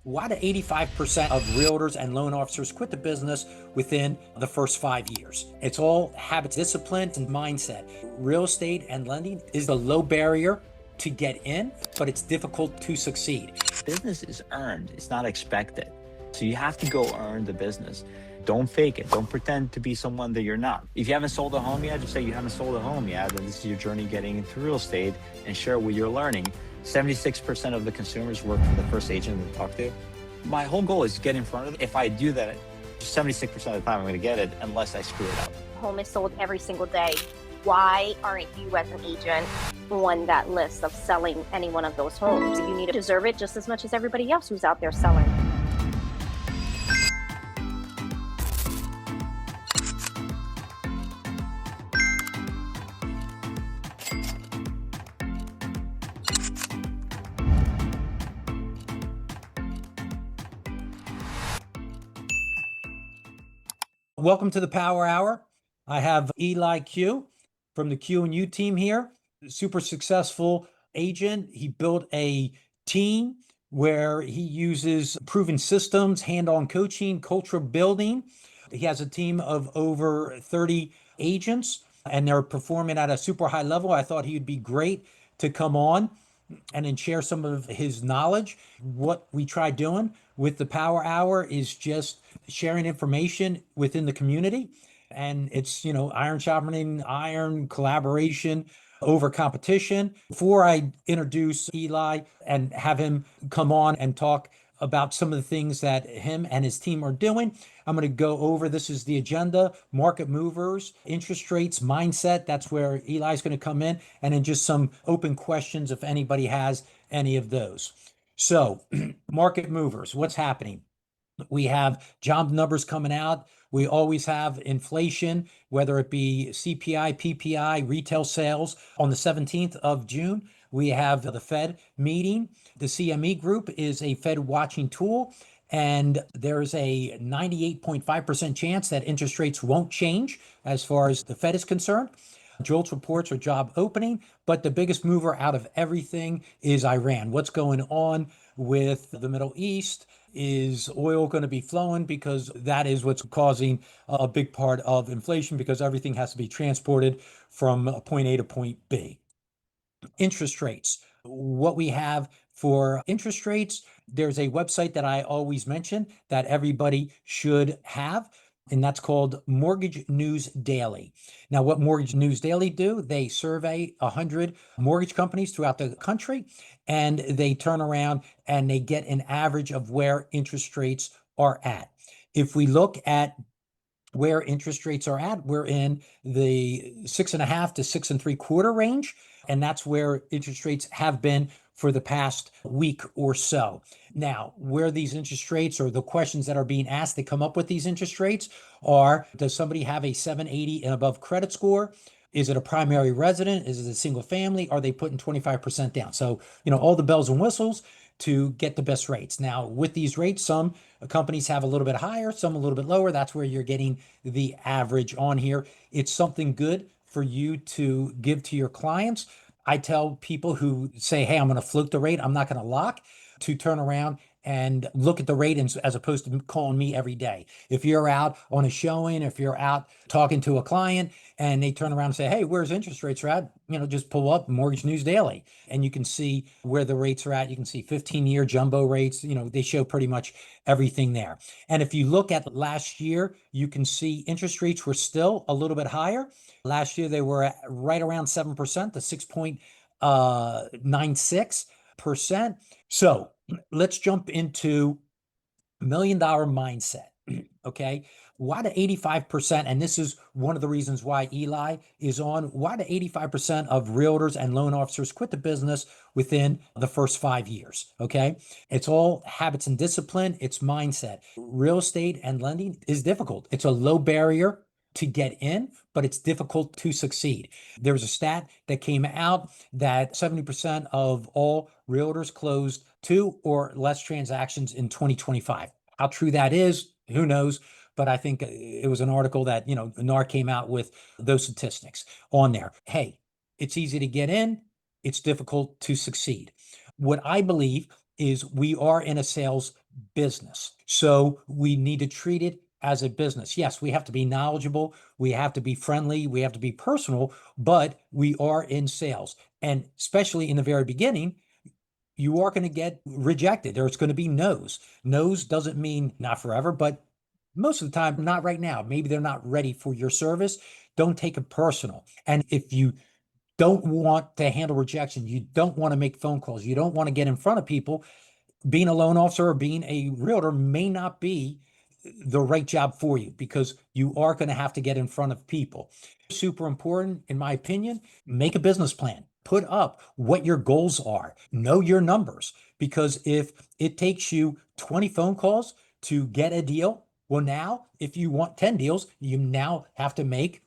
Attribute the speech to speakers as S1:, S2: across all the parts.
S1: Why do 85% of realtors and loan officers quit the business within the first 5 years? It's all habits, discipline, and mindset. Real estate and lending is a low barrier to get in, but it's difficult to succeed.
S2: Business is earned, it's not expected. So you have to go earn the business. Don't fake it. Don't pretend to be someone that you're not. If you haven't sold a home yet, just say you haven't sold a home yet, and this is your journey getting into real estate, and share what you're learning. 76% of the consumers work for the first agent they talk to. My whole goal is to get in front of it. If I do that, 76% of the time I'm going to get it unless I screw it up.
S3: Home is sold every single day. Why aren't you as an agent on that list of selling any one of those homes? You need to deserve it just as much as everybody else who's out there selling.
S1: Welcome to the Power Hour. I have Eli Q from the Q and U team here. Super successful agent. He built a team where he uses proven systems, hand-on coaching, culture building. He has a team of over 30 agents and they're performing at a super high level. I thought he'd be great to come on and then share some of his knowledge. What we try doing with the Power Hour is just sharing information within the community. And it's, iron sharpening iron, collaboration over competition. Before I introduce Eli and have him come on and talk about some of the things that him and his team are doing, I'm going to go over, this is the agenda, market movers, interest rates, mindset. That's where Eli's going to come in, and then just some open questions if anybody has any of those. So market movers, what's happening? We have job numbers coming out. We always have inflation, whether it be CPI, PPI, retail sales. On the 17th of June, we have the Fed meeting. The CME group is a Fed watching tool, and there's a 98.5% chance that interest rates won't change as far as the Fed is concerned. JOLTS reports are job opening, but the biggest mover out of everything is Iran. What's going on with the Middle East? Is oil going to be flowing? Because that is what's causing a big part of inflation, because everything has to be transported from point A to point B. Interest rates. What we have for interest rates, there's a website that I always mention that everybody should have, and that's called Mortgage News Daily. Now, what Mortgage News Daily do, they survey 100 mortgage companies throughout the country, and they turn around and they get an average of where interest rates are at. If we look at where interest rates are at, we're in the 6.5 to 6.75 range, and that's where interest rates have been for the past week or so. Now, where these interest rates, or the questions that are being asked that come up with these interest rates, are: does somebody have a 780 and above credit score? Is it a primary resident? Is it a single family? Are they putting 25% down? So, all the bells and whistles to get the best rates. Now, with these rates, some companies have a little bit higher, some a little bit lower. That's where you're getting the average on here. It's something good for you to give to your clients. I tell people who say, hey, I'm going to float the rate, I'm not going to lock, to turn around and look at the rate as opposed to calling me every day. If you're out on a showing, if you're out talking to a client and they turn around and say, hey, where's interest rates are at? Just pull up Mortgage News Daily and you can see where the rates are at. You can see 15-year jumbo rates. They show pretty much everything there. And if you look at last year, you can see interest rates were still a little bit higher. Last year, they were right around 7%, the 6.96%. So let's jump into $1 million mindset. Okay. Why do 85%, and this is one of the reasons why Eli is on, why do 85% of realtors and loan officers quit the business within the first 5 years? Okay. It's all habits and discipline. It's mindset. Real estate and lending is difficult. It's a low barrier to get in, but it's difficult to succeed. There was a stat that came out that 70% of all realtors closed 2 or less transactions in 2025. How true that is, who knows? But I think it was an article that, NAR came out with those statistics on there. Hey, it's easy to get in. It's difficult to succeed. What I believe is we are in a sales business. So we need to treat it as a business. Yes, we have to be knowledgeable, we have to be friendly, we have to be personal, but we are in sales. And especially in the very beginning, you are going to get rejected. There's going to be no's. No's doesn't mean not forever, but most of the time, not right now. Maybe they're not ready for your service. Don't take it personal. And if you don't want to handle rejection, you don't want to make phone calls, you don't want to get in front of people, being a loan officer or being a realtor may not be the right job for you, because you are going to have to get in front of people. Super important, in my opinion. Make a business plan. Put up what your goals are. Know your numbers, because if it takes you 20 phone calls to get a deal, well, now if you want 10 deals, you now have to make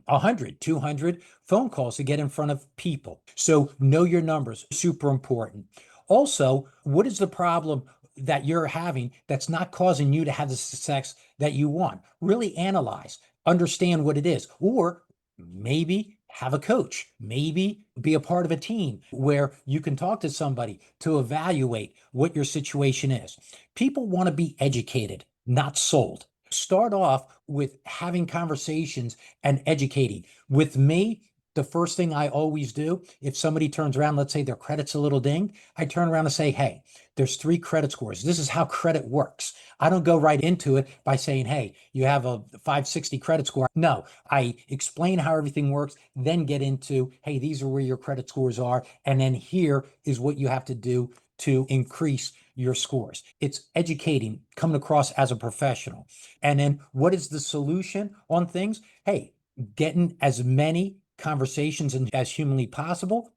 S1: 100, 200 phone calls to get in front of people. So know your numbers, super important. Also, what is the problem that you're having that's not causing you to have the success that you want? Really analyze, understand what it is, or maybe have a coach, maybe be a part of a team where you can talk to somebody to evaluate what your situation is. People want to be educated, not sold. Start off with having conversations and educating. With me, the first thing I always do, if somebody turns around, let's say their credit's a little dinged, I turn around and say, hey, there's 3 credit scores. This is how credit works. I don't go right into it by saying, hey, you have a 560 credit score. No, I explain how everything works, then get into, hey, these are where your credit scores are. And then here is what you have to do to increase your scores. It's educating, coming across as a professional. And then what is the solution on things? Hey, getting as many conversations as humanly possible,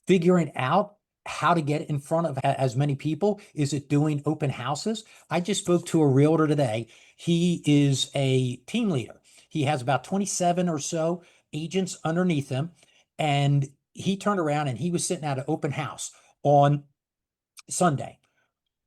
S1: figuring out how to get in front of as many people. Is it doing open houses? I just spoke to a realtor today. He is a team leader. He has about 27 or so agents underneath him. And he turned around and he was sitting at an open house on Sunday.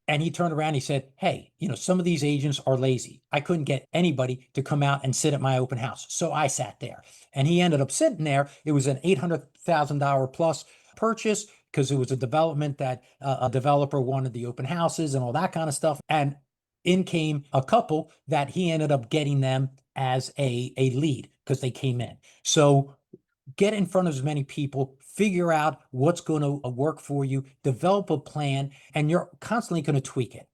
S1: And he turned around and he said, hey, some of these agents are lazy. I couldn't get anybody to come out and sit at my open house. So I sat there. And he ended up sitting there. It was an $800,000 plus purchase, because it was a development that a developer wanted the open houses and all that kind of stuff. And in came a couple that he ended up getting them as a lead because they came in. So get in front of as many people, figure out what's going to work for you, develop a plan, and you're constantly going to tweak it.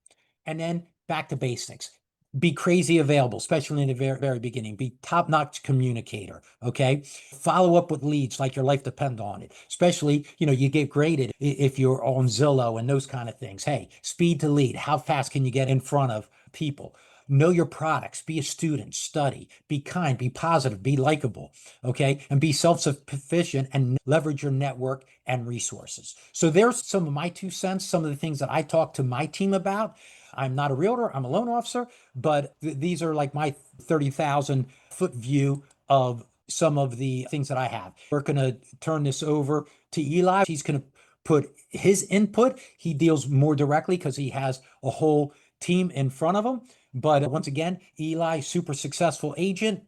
S1: And then back to basics. Be crazy available, especially in the very, very beginning. Be top-notch communicator, okay? Follow up with leads like your life depends on it. Especially, you get graded if you're on Zillow and those kind of things. Hey, speed to lead. How fast can you get in front of people? Know your products, be a student, study, be kind, be positive, be likable, okay? And be self-sufficient and leverage your network and resources. So there's some of my 2 cents, some of the things that I talk to my team about. I'm not a realtor, I'm a loan officer, but these are like my 30,000 foot view of some of the things that I have. We're going to turn this over to Eli. He's going to put his input. He deals more directly because he has a whole team in front of him. But once again, Eli, super successful agent.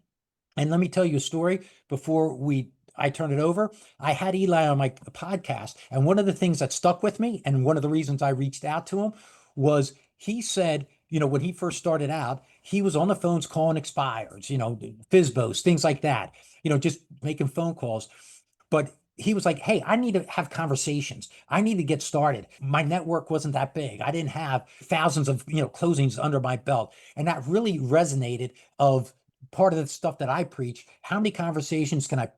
S1: And let me tell you a story before I turn it over. I had Eli on my podcast, and one of the things that stuck with me, and one of the reasons I reached out to him, was he said, when he first started out, he was on the phones calling expires, FISBOs, things like that, just making phone calls. But he was like, hey, I need to have conversations. I need to get started. My network wasn't that big. I didn't have thousands of, closings under my belt. And that really resonated of part of the stuff that I preach. How many conversations can I,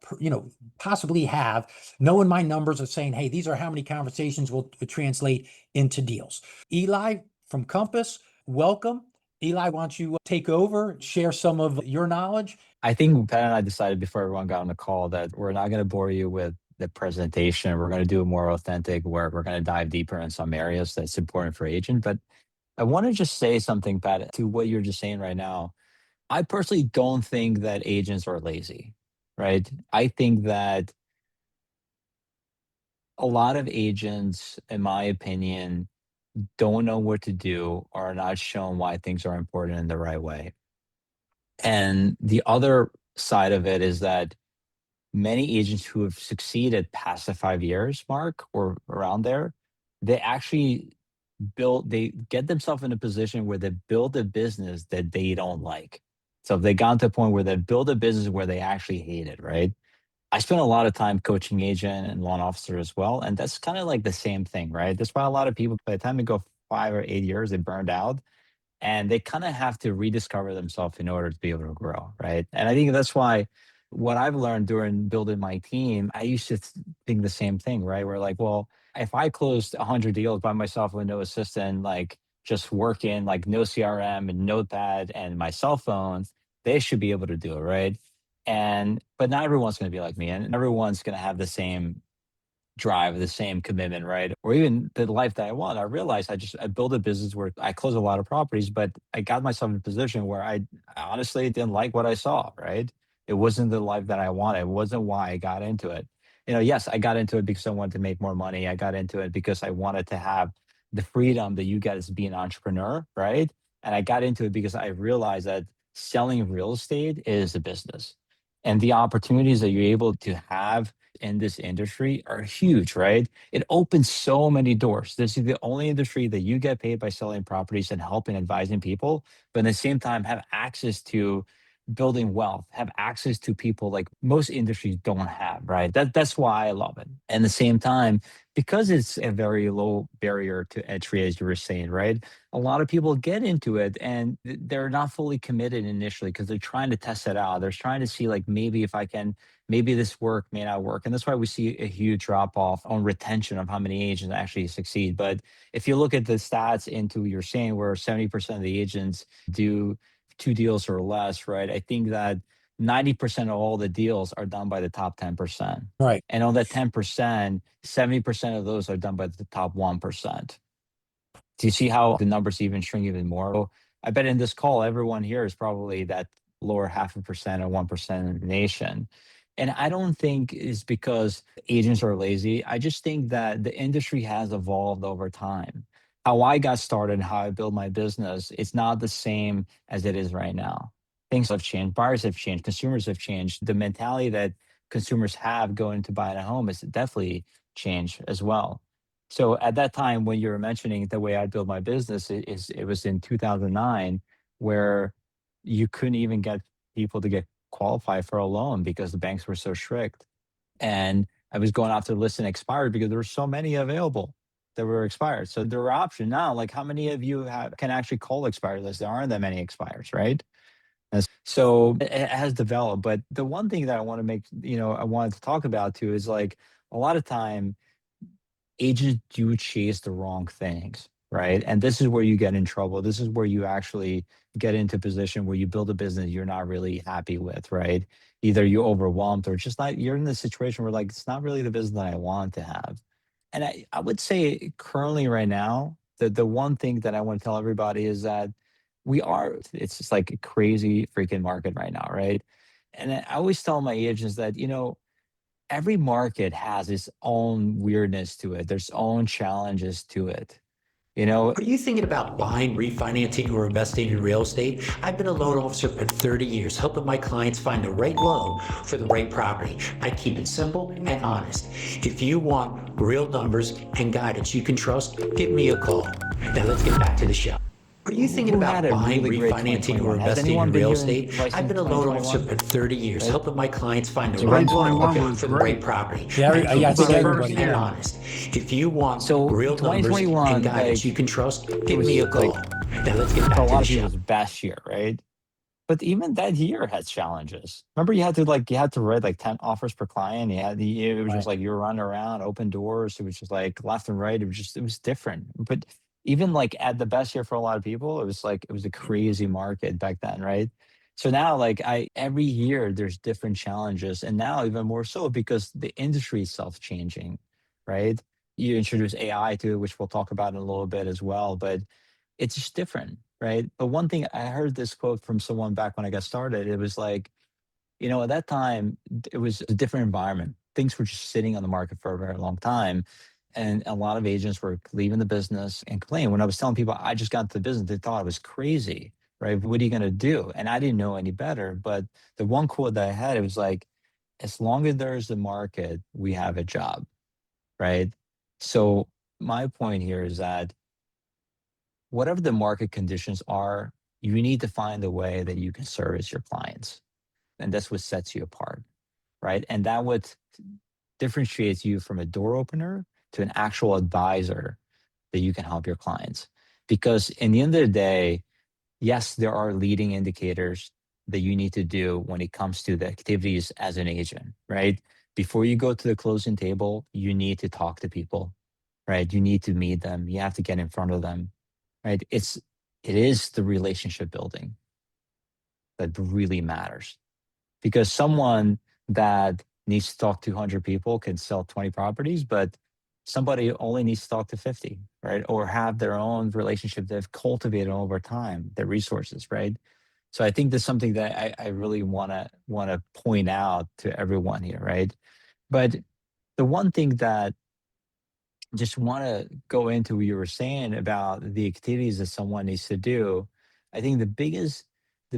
S1: possibly have, knowing my numbers of saying, hey, these are how many conversations will translate into deals. Eli from Compass, welcome. Eli, why don't you take over, share some of your knowledge?
S2: I think Pat and I decided before everyone got on the call that we're not going to bore you with the presentation. We're going to do it more authentic, where we're going to dive deeper in some areas that's important for agent. But I want to just say something, Pat, to what you're just saying right now. I personally don't think that agents are lazy, right? I think that a lot of agents, in my opinion, don't know what to do or are not shown why things are important in the right way. And the other side of it is that many agents who have succeeded past the 5 years mark or around there, they actually they get themselves in a position where they build a business that they don't like. So if they got to the point where they build a business where they actually hate it, right? I spent a lot of time coaching agent and loan officer as well. And that's kind of like the same thing, right? That's why a lot of people, by the time they go 5 or 8 years, they burned out and they kind of have to rediscover themselves in order to be able to grow, right? And I think that's why what I've learned during building my team, I used to think the same thing, right? Where like, well, if I closed 100 deals by myself with no assistant, like just working, like no CRM and notepad and my cell phone, they should be able to do it, right? And but not everyone's going to be like me, and everyone's going to have the same drive, the same commitment, right? Or even the life that I want. I realized I built a business where I closed a lot of properties, but I got myself in a position where I honestly didn't like what I saw, right? It wasn't the life that I wanted. It wasn't why I got into it. Yes, I got into it because I wanted to make more money. I got into it because I wanted to have the freedom that you get as being an entrepreneur, right? And I got into it because I realized that selling real estate is a business. And the opportunities that you're able to have in this industry are huge, right? It opens so many doors. This is the only industry that you get paid by selling properties and helping advising people, but at the same time have access to building wealth, have access to people like most industries don't have, right? That's why I love it. And at the same time, because it's a very low barrier to entry, as you were saying, right? A lot of people get into it and they're not fully committed initially because they're trying to test it out. They're trying to see like maybe if I can, maybe this work may not work. And that's why we see a huge drop off on retention of how many agents actually succeed. But if you look at the stats into you're saying where 70% of the agents do 2 deals or less, right? I think that 90% of all the deals are done by the top 10%.
S1: Right.
S2: And on that 10%, 70% of those are done by the top 1%. Do you see how the numbers even shrink even more? So I bet in this call, everyone here is probably that lower 0.5% or 1% in the nation. And I don't think it's because agents are lazy. I just think that the industry has evolved over time. How I got started, how I built my business, it's not the same as it is right now. Things have changed, buyers have changed, consumers have changed. The mentality that consumers have going to buy a home has definitely changed as well. So at that time, when you were mentioning the way I built my business, it was in 2009, where you couldn't even get people to get qualified for a loan because the banks were so strict. And I was going after the list and expired because there were so many available that were expired. So there were options now. Like how many of you can actually call expired lists? There aren't that many expires, right? So it has developed. But the one thing that I want to I wanted to talk about too is like a lot of time agents do chase the wrong things, right? And this is where you get in trouble. This is where you actually get into a position where you build a business you're not really happy with, right? Either you're overwhelmed or just not, you're in the situation where like, it's not really the business that I want to have. And I would say currently right now, the one thing that I want to tell everybody is that it's just like a crazy freaking market right now, right? And I always tell my agents that, every market has its own weirdness to it. There's own challenges to it.
S4: Are you thinking about buying, refinancing, or investing in real estate? I've been a loan officer for 30 years, helping my clients find the right loan for the right property. I keep it simple and honest. If you want real numbers and guidance you can trust, give me a call. Now let's get back to the show. Are you thinking about buying, refinancing, or investing in real estate? I've been a loan officer for 30 years, helping my clients find the right loan for the right property.
S1: Yeah, I think everybody.
S4: And honest. If you want
S2: So
S4: real numbers
S2: 2021,
S4: and guidance
S2: like,
S4: you can trust,
S2: it
S4: give
S2: was
S4: me a call.
S2: like,
S4: Now let's get
S2: for
S4: back
S2: a
S4: to
S2: lot
S4: the
S2: of people,
S4: show.
S2: it was the best year, right? But even that year had challenges. Remember, you had to write like 10 offers per client. It was just
S1: Right.
S2: like you were running around, open doors. It was just like left and right. It was different. But even like at the best year for a lot of people, it was a crazy market back then, right? So now, like every year there's different challenges, and now even more so because the industry itself changing, right? You introduce AI to it, which we'll talk about in a little bit as well. But it's just different, right? But one thing I heard this quote from someone back when I got started, it was like, at that time, it was a different environment. Things were just sitting on the market for a very long time. And a lot of agents were leaving the business and complaining. When I was telling people I just got into the business, they thought I was crazy, right? What are you going to do? And I didn't know any better. But the one quote that I had, it was like, as long as there's a market, we have a job, right? So my point here is that whatever the market conditions are, you need to find a way that you can service your clients. And that's what sets you apart, right? And that what differentiates you from a door opener to an actual advisor that you can help your clients. Because in the end of the day, yes, there are leading indicators that you need to do when it comes to the activities as an agent, right? Before you go to the closing table, you need to talk to people, right? You need to meet them. You have to get in front of them, right? It is the relationship building that really matters, because someone that needs to talk to 100 people can sell 20 properties, but somebody only needs to talk to 50, right? Or have their own relationship they've cultivated over time, their resources, right? So I think that's something that I really want to point out to everyone here, right? But the one thing that just want to go into what you were saying about the activities that someone needs to do. I think the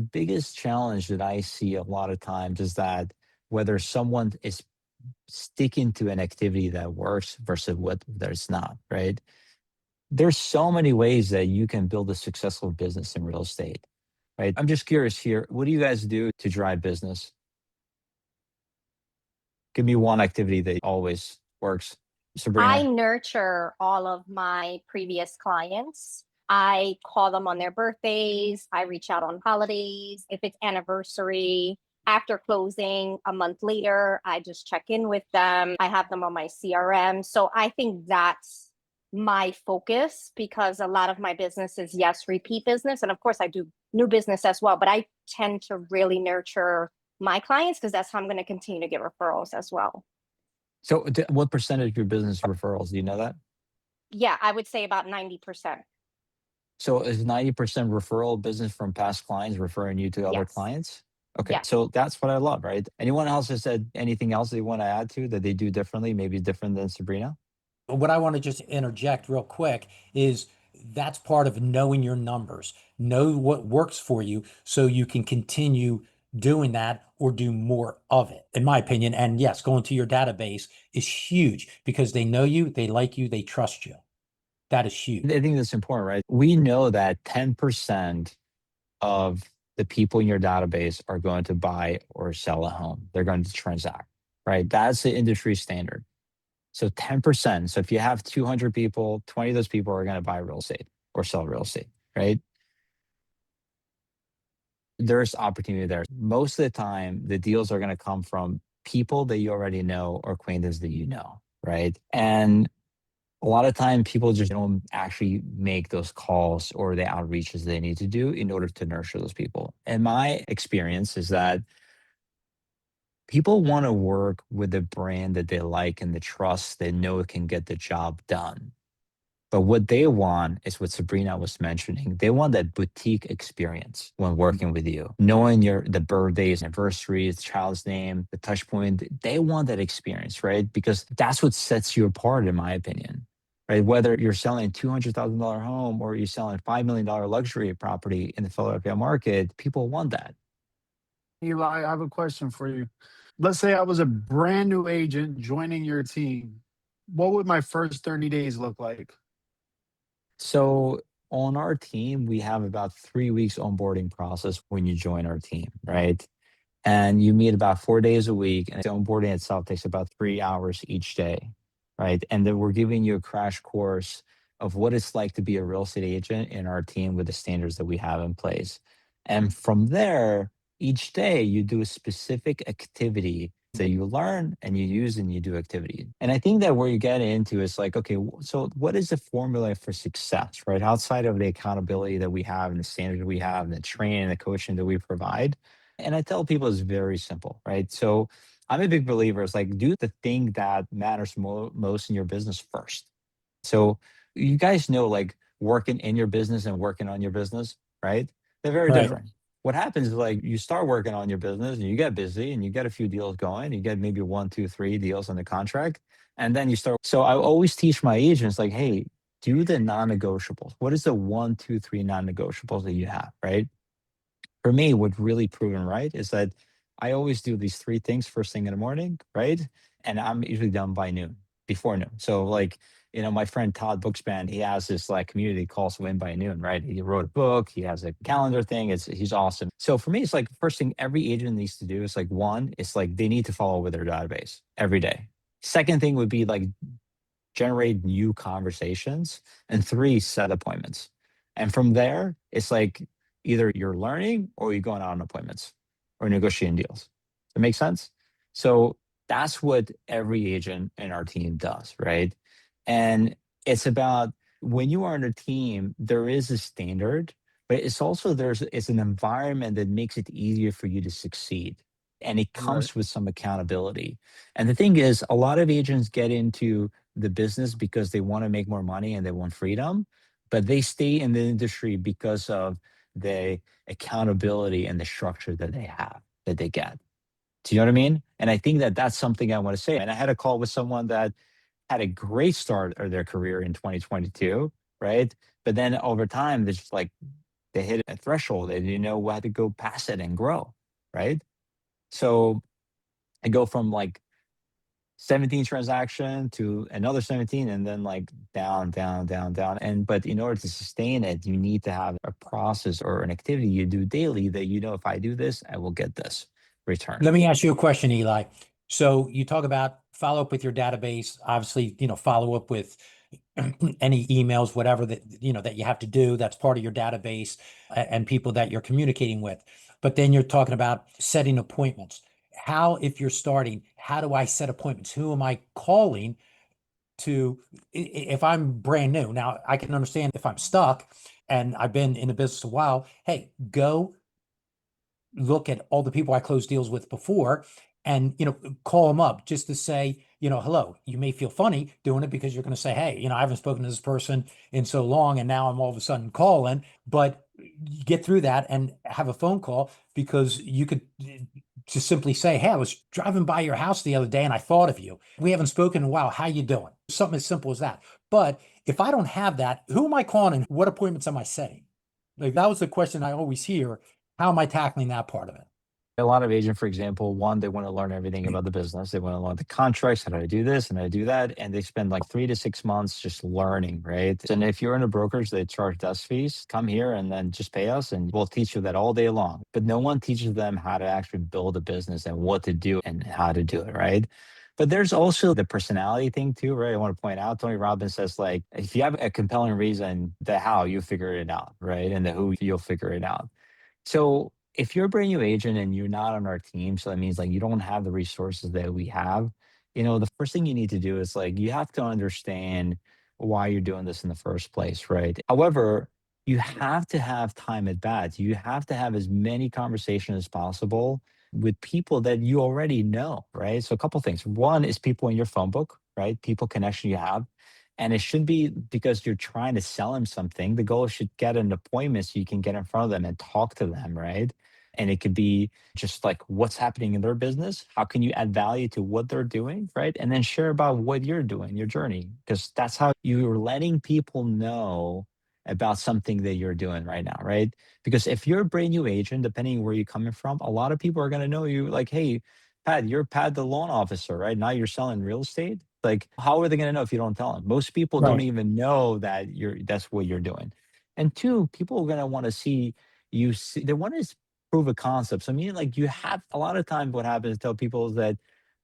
S2: biggest challenge that I see a lot of times is that whether someone is sticking to an activity that works versus what there's not, right? There's so many ways that you can build a successful business in real estate, right? I'm just curious here, what do you guys do to drive business? Give me one activity that always works. Sabrina?
S3: I nurture all of my previous clients. I call them on their birthdays. I reach out on holidays. If it's anniversary, after closing a month later, I just check in with them. I have them on my CRM. So I think that's my focus, because a lot of my business is, yes, repeat business. And of course, I do new business as well, but I tend to really nurture my clients because that's how I'm going to continue to get referrals as well.
S2: So what percentage of your business is referrals? Do you know that?
S3: Yeah, I would say about 90%.
S2: So is 90% referral business from past clients referring you to other
S3: Yes.
S2: clients? Okay,
S3: Yes.
S2: so that's what I love, right? Anyone else has said anything else they want to add to that they do differently, maybe different than Sabrina?
S1: What I want to just interject real quick is that's part of knowing your numbers. Know what works for you so you can continue doing that or do more of it, in my opinion. And yes, going to your database is huge because they know you, they like you, they trust you. That is huge.
S2: I think that's important, right? We know that 10% of the people in your database are going to buy or sell a home. They're going to transact, right? That's the industry standard. So 10%. So if you have 200 people, 20 of those people are going to buy real estate or sell real estate, right? There's opportunity there. Most of the time, the deals are going to come from people that you already know or acquaintances that you know, right? And a lot of time people just don't actually make those calls or the outreaches they need to do in order to nurture those people. And my experience is that people want to work with a brand that they like and the trust they know it can get the job done. But what they want is what Sabrina was mentioning. They want that boutique experience when working with you, knowing the birthdays, anniversaries, child's name, the touch point. They want that experience, right? Because that's what sets you apart, in my opinion, right? Whether you're selling a $200,000 home or you're selling a $5 million luxury property in the Philadelphia market, people want that.
S5: Eli, I have a question for you. Let's say I was a brand new agent joining your team. What would my first 30 days look like?
S2: So on our team, we have about 3 weeks onboarding process when you join our team, right? And you meet about 4 days a week, and the onboarding itself takes about 3 hours each day, right? And then we're giving you a crash course of what it's like to be a real estate agent in our team with the standards that we have in place. And from there, each day you do a specific activity that you learn and you use and you do activity. And I think that where you get into is like, okay, so what is the formula for success, right? Outside of the accountability that we have and the standards we have and the training and the coaching that we provide. And I tell people it's very simple, right? So I'm a big believer. It's like do the thing that matters most in your business first. So you guys know, like working in your business and working on your business, right? They're very
S1: Right.
S2: different. What happens is like you start working on your business and you get busy and you get a few deals going. You get maybe 1, 2, 3 deals on the contract, and then you start. So I always teach my agents like, hey, do the non-negotiables. What is the 1, 2, 3 non-negotiables that you have, right? For me, what really proven right is that I always do these 3 things first thing in the morning, right? And I'm usually done by noon, before noon. So like My friend Todd Bookspan, he has this like community called Win by Noon, right? He wrote a book, he has a calendar thing. He's awesome. So for me, it's like first thing every agent needs to do is like one, it's like they need to follow with their database every day. Second thing would be like generate new conversations, and three, set appointments. And from there, it's like either you're learning or you're going out on appointments or negotiating deals. Does that make sense? So that's what every agent in our team does, right? And it's about when you are on a team, there is a standard, but it's also it's an environment that makes it easier for you to succeed. And it
S5: Right.
S2: comes with some accountability. And the thing is, a lot of agents get into the business because they want to make more money and they want freedom, but they stay in the industry because of the accountability and the structure that that they get. Do you know what I mean? And I think that that's something I want to say. And I had a call with someone that had a great start of their career in 2022, right? But then over time, they just like they hit a threshold. They didn't know how to go past it and grow, right? So I go from like 17 transaction to another 17 and then like down, down, down, down. But in order to sustain it, you need to have a process or an activity you do daily that if I do this, I will get this return.
S1: Let me ask you a question, Eli. So you talk about follow up with your database, obviously, follow up with any emails, whatever that, that you have to do. That's part of your database and people that you're communicating with. But then you're talking about setting appointments. How, if you're starting, how do I set appointments? Who am I calling if I'm brand new? Now, I can understand if I'm stuck and I've been in the business a while, hey, go look at all the people I closed deals with before and, call them up just to say, hello. You may feel funny doing it because you're going to say, hey, I haven't spoken to this person in so long and now I'm all of a sudden calling, but you get through that and have a phone call because you could just simply say, hey, I was driving by your house the other day and I thought of you. We haven't spoken in a while. How you doing? Something as simple as that. But if I don't have that, who am I calling and what appointments am I setting? Like that was the question I always hear. How am I tackling that part of it?
S2: A lot of agents, for example, one, they want to learn everything about the business. They want to learn the contracts, how do I do this and how do I do that. And they spend like 3 to 6 months just learning, right? And if you're in a brokerage, they charge desk fees, come here and then just pay us and we'll teach you that all day long. But no one teaches them how to actually build a business and what to do and how to do it, right? But there's also the personality thing too, right? I want to point out, Tony Robbins says like, if you have a compelling reason, the how, you figure it out, right? And the who, you'll figure it out. So if you're a brand new agent and you're not on our team, so that means like you don't have the resources that we have, the first thing you need to do is like you have to understand why you're doing this in the first place, right? However, you have to have time at bat. You have to have as many conversations as possible with people that you already know, right? So a couple things. One is people in your phone book, right? People connection you have. And it shouldn't be because you're trying to sell them something. The goal should get an appointment so you can get in front of them and talk to them, right? And it could be just like what's happening in their business. How can you add value to what they're doing, right? And then share about what you're doing, your journey, because that's how you're letting people know about something that you're doing right now, right? Because if you're a brand new agent, depending where you're coming from, a lot of people are going to know you like, hey, Pat, you're Pat the loan officer, right? Now you're selling real estate. Like, how are they going to know if you don't tell them? Most people don't even know that that's what you're doing. And two, people are going to want to see you. They want to prove a concept. So I mean, like you have a lot of times what happens to tell people is that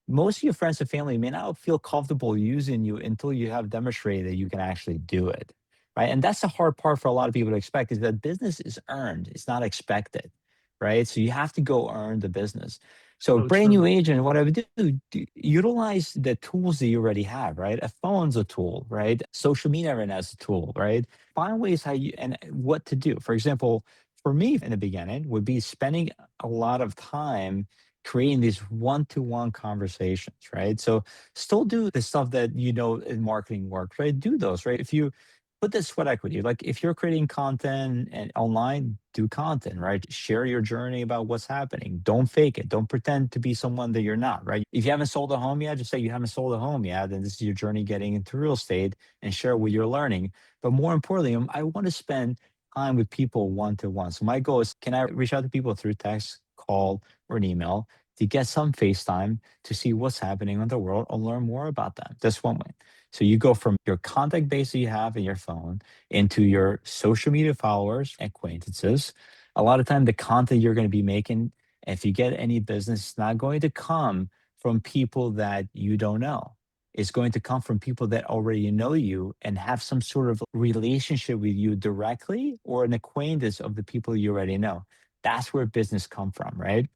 S2: most of your friends and family may not feel comfortable using you until you have demonstrated that you can actually do it. Right. And that's the hard part for a lot of people to expect is that business is earned. It's not expected. Right. So you have to go earn the business. So
S5: So
S2: brand new
S5: true.
S2: agent, what I would do, utilize the tools that you already have, right? A phone's a tool, right? Social media right now is a tool, right? Find ways how you and what to do. For example, for me in the beginning would be spending a lot of time creating these one-to-one conversations, right? So still do the stuff that in marketing works, right? Do those, right? If you put this sweat equity, like if you're creating content and online, do content, right? Share your journey about what's happening. Don't fake it. Don't pretend to be someone that you're not, right? If you haven't sold a home yet, just say you haven't sold a home yet, then this is your journey getting into real estate and share what you're learning. But more importantly, I want to spend time with people one to one. So my goal is, can I reach out to people through text, call, or an email? to get some face time to see what's happening in the world or learn more about them. That's one way. So you go from your contact base that you have in your phone into your social media followers, acquaintances. A lot of time, the content you're going to be making, if you get any business, it's not going to come from people that you don't know. It's going to come from people that already know you and have some sort of relationship with you directly, or an acquaintance of the people you already know. That's where business come from, right?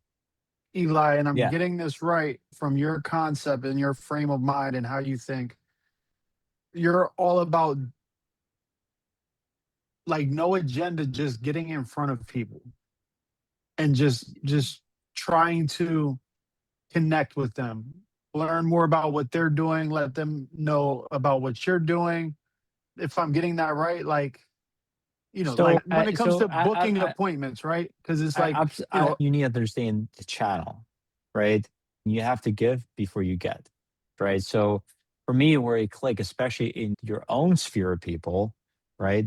S5: Eli, and I'm
S2: Yeah.
S5: getting this right from your concept and your frame of mind and how you think. You're all about like no agenda, just getting in front of people and just trying to connect with them, learn more about what they're doing, let them know about what you're doing. If I'm getting that right, like, like when it comes to booking appointments, right? Because it's like,
S2: You need to understand the channel, right? You have to give before you get, right? So for me, where it click, especially in your own sphere of people, right?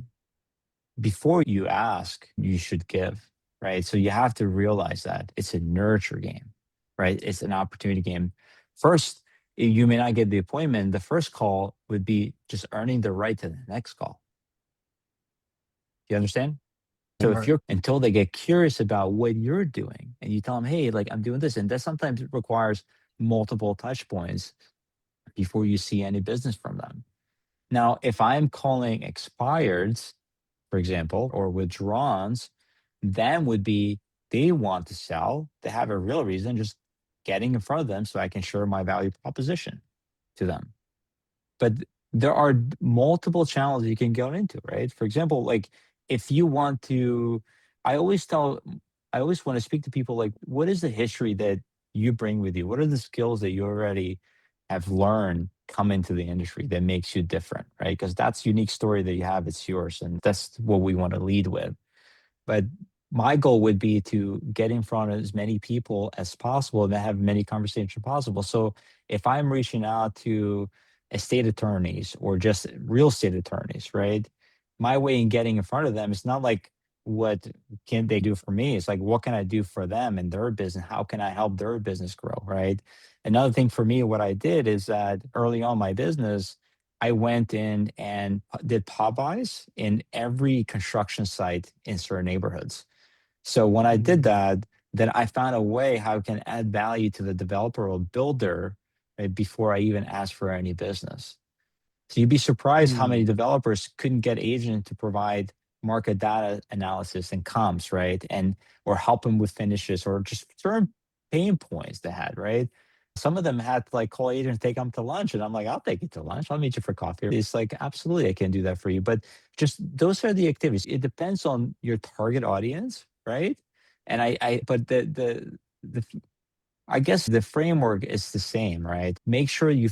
S2: Before you ask, you should give, right? So you have to realize that it's a nurture game, right? It's an opportunity game. First, you may not get the appointment. The first call would be just earning the right to the next call. You understand? So if
S5: right.
S2: you're, until they get curious about what you're doing and you tell them, hey, like I'm doing this, and that sometimes requires multiple touch points before you see any business from them. Now, if I'm calling expireds, for example, or withdrawals, then would be they want to sell, they have a real reason, just getting in front of them so I can share my value proposition to them. But there are multiple channels you can go into, right? For example, like if you want to, I always tell, I always want to speak to people like, what is the history that you bring with you? What are the skills that you already have learned come into the industry that makes you different, right? Because that's unique story that you have, it's yours. And that's what we want to lead with. But my goal would be to get in front of as many people as possible and have many conversations possible. So if I'm reaching out to estate attorneys or just real estate attorneys, right? My way in getting in front of them is not like what can they do for me? It's like what can I do for them and their business? How can I help their business grow, right? Another thing for me, what I did is that early on my business, I went in and did pop-bys in every construction site in certain neighborhoods. So when I did that, then I found a way how I can add value to the developer or builder, right, before I even ask for any business. So you'd be surprised how many developers couldn't get agents to provide market data analysis and comps, right? And or help them with finishes or just certain pain points they had, right? Some of them had to like call agents, take them to lunch. And I'm like, I'll take you to lunch. I'll meet you for coffee. It's like, absolutely, I can do that for you. But just those are the activities. It depends on your target audience, right? And but the I guess the framework is the same, right? Make sure you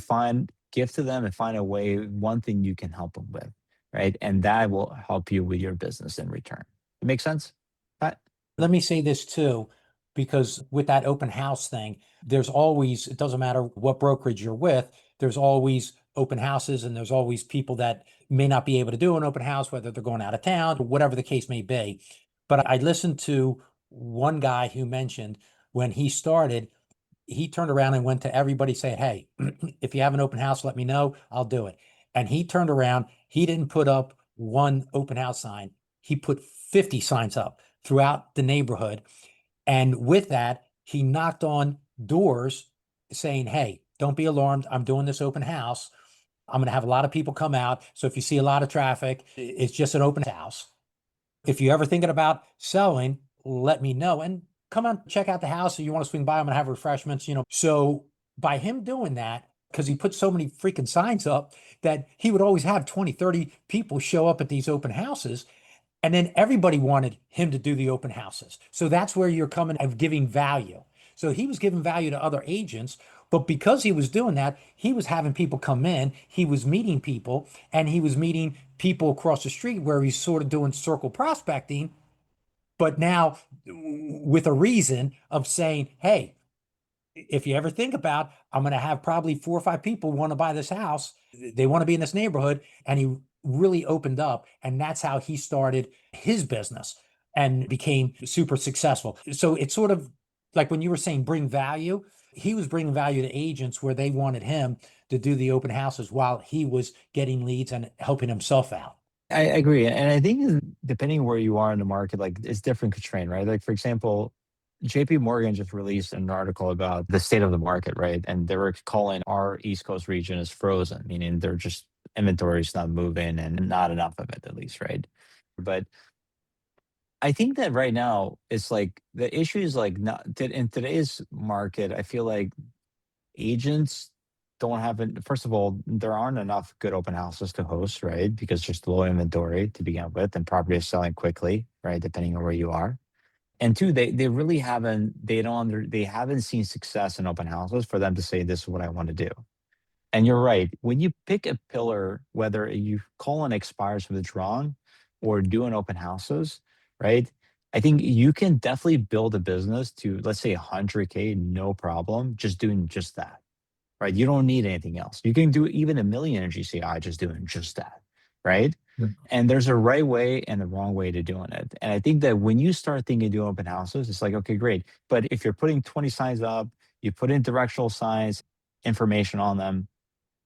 S2: give to them and find a way, one thing you can help them with, right? And that will help you with your business in return. It makes sense? Pat?
S1: Let me say this too, because with that open house thing, there's always, it doesn't matter what brokerage you're with, there's always open houses and there's always people that may not be able to do an open house, whether they're going out of town or whatever the case may be. But I listened to one guy who mentioned when he started, he turned around and went to everybody saying, hey, if you have an open house, let me know, I'll do it. And he turned around, he didn't put up one open house sign, he put 50 signs up throughout the neighborhood. And with that, he knocked on doors saying, hey, don't be alarmed. I'm doing this open house. I'm going to have a lot of people come out. So if you see a lot of traffic, it's just an open house. If you're ever thinking about selling, let me know and come on, check out the house. If you want to swing by, I'm going to have refreshments, So by him doing that, because he put so many freaking signs up that he would always have 20, 30 people show up at these open houses. And then everybody wanted him to do the open houses. So that's where you're coming of giving value. So he was giving value to other agents, but because he was doing that, he was having people come in, he was meeting people, and he was meeting people across the street where he's sort of doing circle prospecting, but now with a reason of saying, hey, if you ever think about, I'm going to have probably 4 or 5 people want to buy this house. They want to be in this neighborhood. And he really opened up. And that's how he started his business and became super successful. So it's sort of Like when you were saying bring value, he was bringing value to agents where they wanted him to do the open houses while he was getting leads and helping himself out.
S2: I agree. And I think depending where you are in the market, like it's different constraint, right? Like for example, JP Morgan just released an article about the state of the market, right? And they were calling our East Coast region as frozen, meaning they're just inventory is not moving and not enough of it at least, right? But I think that right now it's like the issue is like not in today's market, I feel like agents don't have it. First of all, there aren't enough good open houses to host, right? Because there's low inventory to begin with, and property is selling quickly, right? Depending on where you are. And two, they really haven't they haven't seen success in open houses for them to say this is what I want to do. And you're right. When you pick a pillar, whether you call on expires withdrawn or doing open houses, right? I think you can definitely build a business to, let's say, 100K, no problem, just doing just that, right? You don't need anything else. You can do even a million in GCI just doing just that, right?
S1: Yeah.
S2: And there's a right way and a wrong way to doing it. And I think that when you start thinking doing open houses, it's like, okay, great. But if you're putting 20 signs up, you put in directional signs, information on them,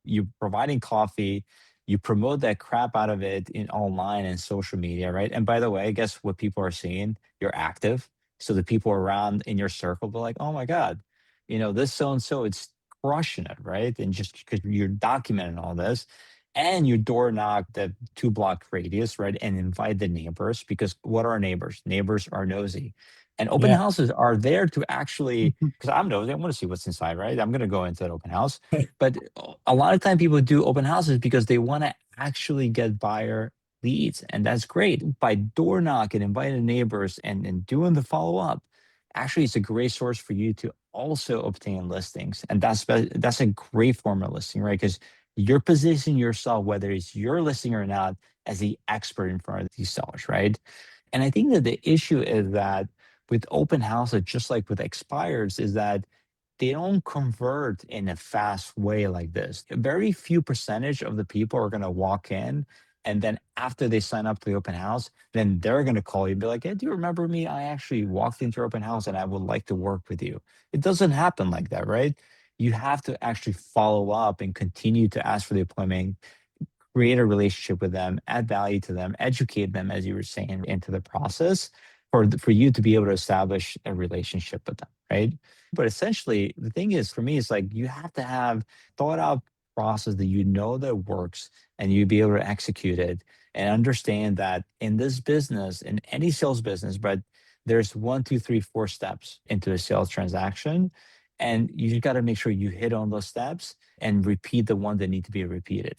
S2: you providing coffee, you promote that crap out of it in online and social media, right? And by the way, guess what people are seeing? You're active. So the people around in your circle be like, oh my God, this so and so, it's crushing it, right? And just because you're documenting all this and you door knock the 2 block radius, right? And invite the neighbors because what are neighbors? Neighbors are nosy. And open
S1: Yeah.
S2: houses are there to actually, because I'm nosy, I want to see what's inside, right? I'm going to go into that open house. But a lot of time people do open houses because they want to actually get buyer leads. And that's great. By door knock and inviting neighbors and doing the follow up, actually it's a great source for you to also obtain listings. And that's a great form of listing, right? Because you're positioning yourself, whether it's your listing or not, as the expert in front of these sellers, right? And I think that the issue is that with open houses, just like with expires, is that they don't convert in a fast way like this. A very few percentage of the people are going to walk in. And then after they sign up to the open house, then they're going to call you and be like, hey, do you remember me? I actually walked into your open house and I would like to work with you. It doesn't happen like that, right? You have to actually follow up and continue to ask for the appointment, create a relationship with them, add value to them, educate them, as you were saying, into the process for you to be able to establish a relationship with them, right? But essentially, the thing is, for me, it's like you have to have thought out process that that works and you be able to execute it and understand that in this business, in any sales business, but there's 1, 2, 3, 4 steps into a sales transaction. And you got to make sure you hit on those steps and repeat the ones that need to be repeated.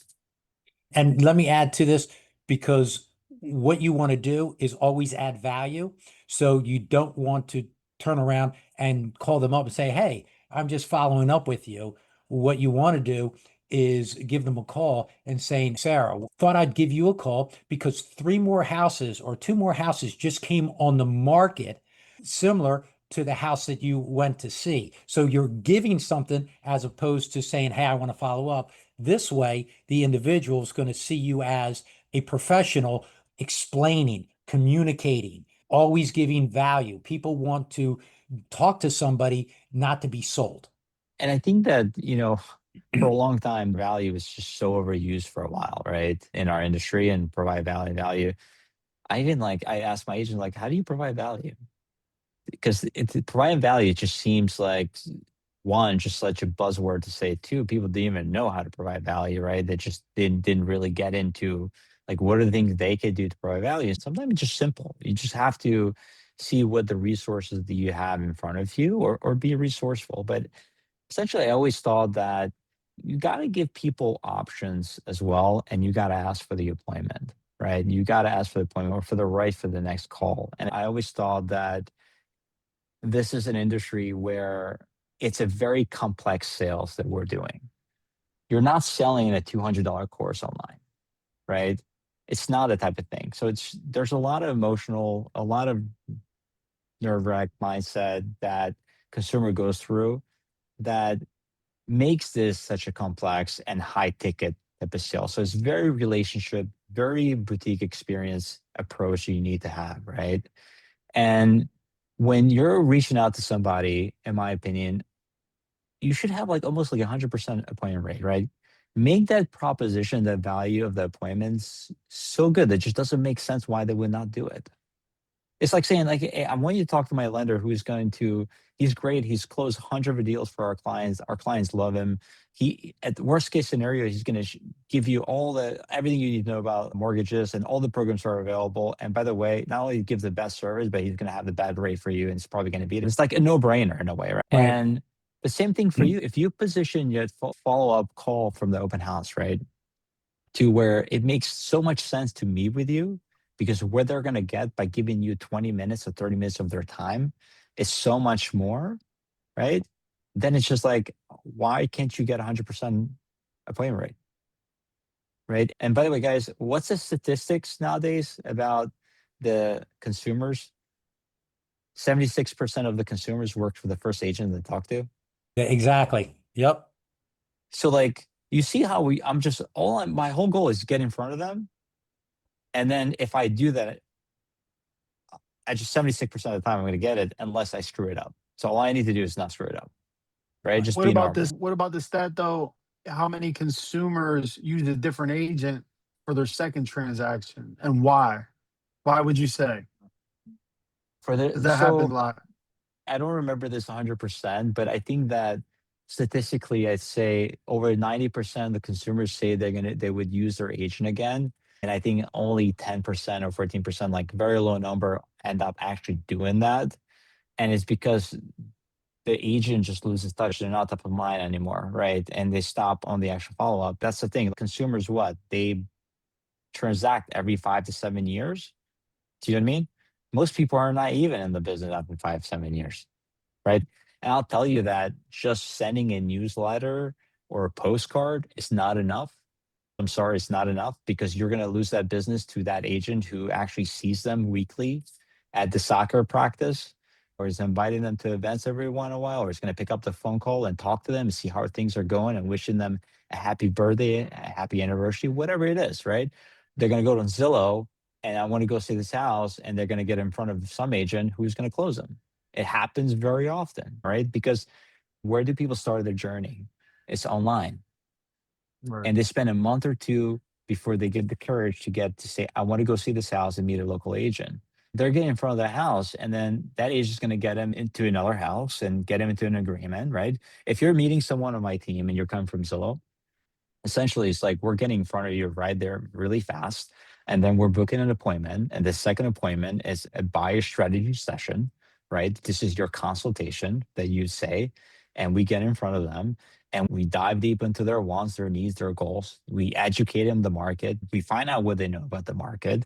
S1: And let me add to this because what you want to do is always add value. So you don't want to turn around and call them up and say, hey, I'm just following up with you. What you want to do is give them a call and saying, Sarah, thought I'd give you a call because 3 more houses or 2 more houses just came on the market similar to the house that you went to see. So you're giving something as opposed to saying, hey, I want to follow up. This way, the individual is going to see you as a professional explaining, communicating, always giving value. People want to talk to somebody, not to be sold.
S2: And I think that, for a long time, value was just so overused for a while, right? In our industry and provide value. I asked my agent, like, how do you provide value? Because providing value, it just seems like one, just such a buzzword to say. Two, people didn't even know how to provide value, right? They just didn't really get into like what are the things they could do to provide value. And sometimes it's just simple. You just have to see what the resources that you have in front of you or be resourceful. But essentially, I always thought that you got to give people options as well. And you got to ask for the appointment, right? You got to ask for the appointment or for the right for the next call. And I always thought that this is an industry where it's a very complex sales that we're doing. You're not selling a $200 course online, right? It's not a type of thing. So there's a lot of emotional, a lot of nerve-wrack mindset that consumer goes through that makes this such a complex and high ticket type of sale. So it's very relationship, very boutique experience approach you need to have, right? And when you're reaching out to somebody, in my opinion, you should have like almost like 100% appointment rate, right? Make that proposition, the value of the appointments so good that it just doesn't make sense why they would not do it. It's like saying, like, hey, I want you to talk to my lender he's great. He's closed hundreds of deals for our clients. Our clients love him. At the worst case scenario, he's going to give you everything you need to know about mortgages and all the programs are available. And by the way, not only give the best service, but he's going to have the bad rate for you and it's probably going to beat it. It's like a no brainer in a way, right?
S1: Right.
S2: And the same thing for you. If you position your follow up call from the open house, right, to where it makes so much sense to meet with you because what they're going to get by giving you 20 minutes or 30 minutes of their time is so much more, right? Then it's just like, why can't you get 100% appointment rate, right? And by the way, guys, what's the statistics nowadays about the consumers? 76% of the consumers worked for the first agent they talked to.
S1: Yeah, exactly. Yep.
S2: So like, you see how my whole goal is get in front of them. And then if I do that, I just 76% of the time I'm going to get it unless I screw it up. So all I need to do is not screw it up, right? Just
S5: What
S2: be
S5: about
S2: normal.
S5: this? What about the stat though? How many consumers use a different agent for their second transaction, and why? Why would you say? Does that happen a
S2: So
S5: lot?
S2: I don't remember this 100%, but I think that statistically, I'd say over 90% of the consumers say they would use their agent again. And I think only 10% or 14%, like very low number, end up actually doing that. And it's because the agent just loses touch. They're not top of mind anymore, right? And they stop on the actual follow up. That's the thing. Consumers, what? They transact every 5 to 7 years. Do you know what I mean? Most people are not even in the business after 5, 7 years, right? And I'll tell you that just sending a newsletter or a postcard is not enough. I'm sorry, it's not enough because you're going to lose that business to that agent who actually sees them weekly at the soccer practice or is inviting them to events every once in a while or is going to pick up the phone call and talk to them and see how things are going and wishing them a happy birthday, a happy anniversary, whatever it is, right? They're going to go to Zillow and I want to go see this house and they're going to get in front of some agent who's going to close them. It happens very often, right? Because where do people start their journey? It's online.
S5: Right.
S2: And they spend a month or two before they get the courage to say, I want to go see this house and meet a local agent. They're getting in front of the house, and then that agent is going to get them into another house and get them into an agreement, right? If you're meeting someone on my team and you're coming from Zillow, essentially it's like we're getting in front of you right there really fast. And then we're booking an appointment. And the second appointment is a buyer strategy session, right? This is your consultation that you say, and we get in front of them and we dive deep into their wants, their needs, their goals. We educate them the market. We find out what they know about the market.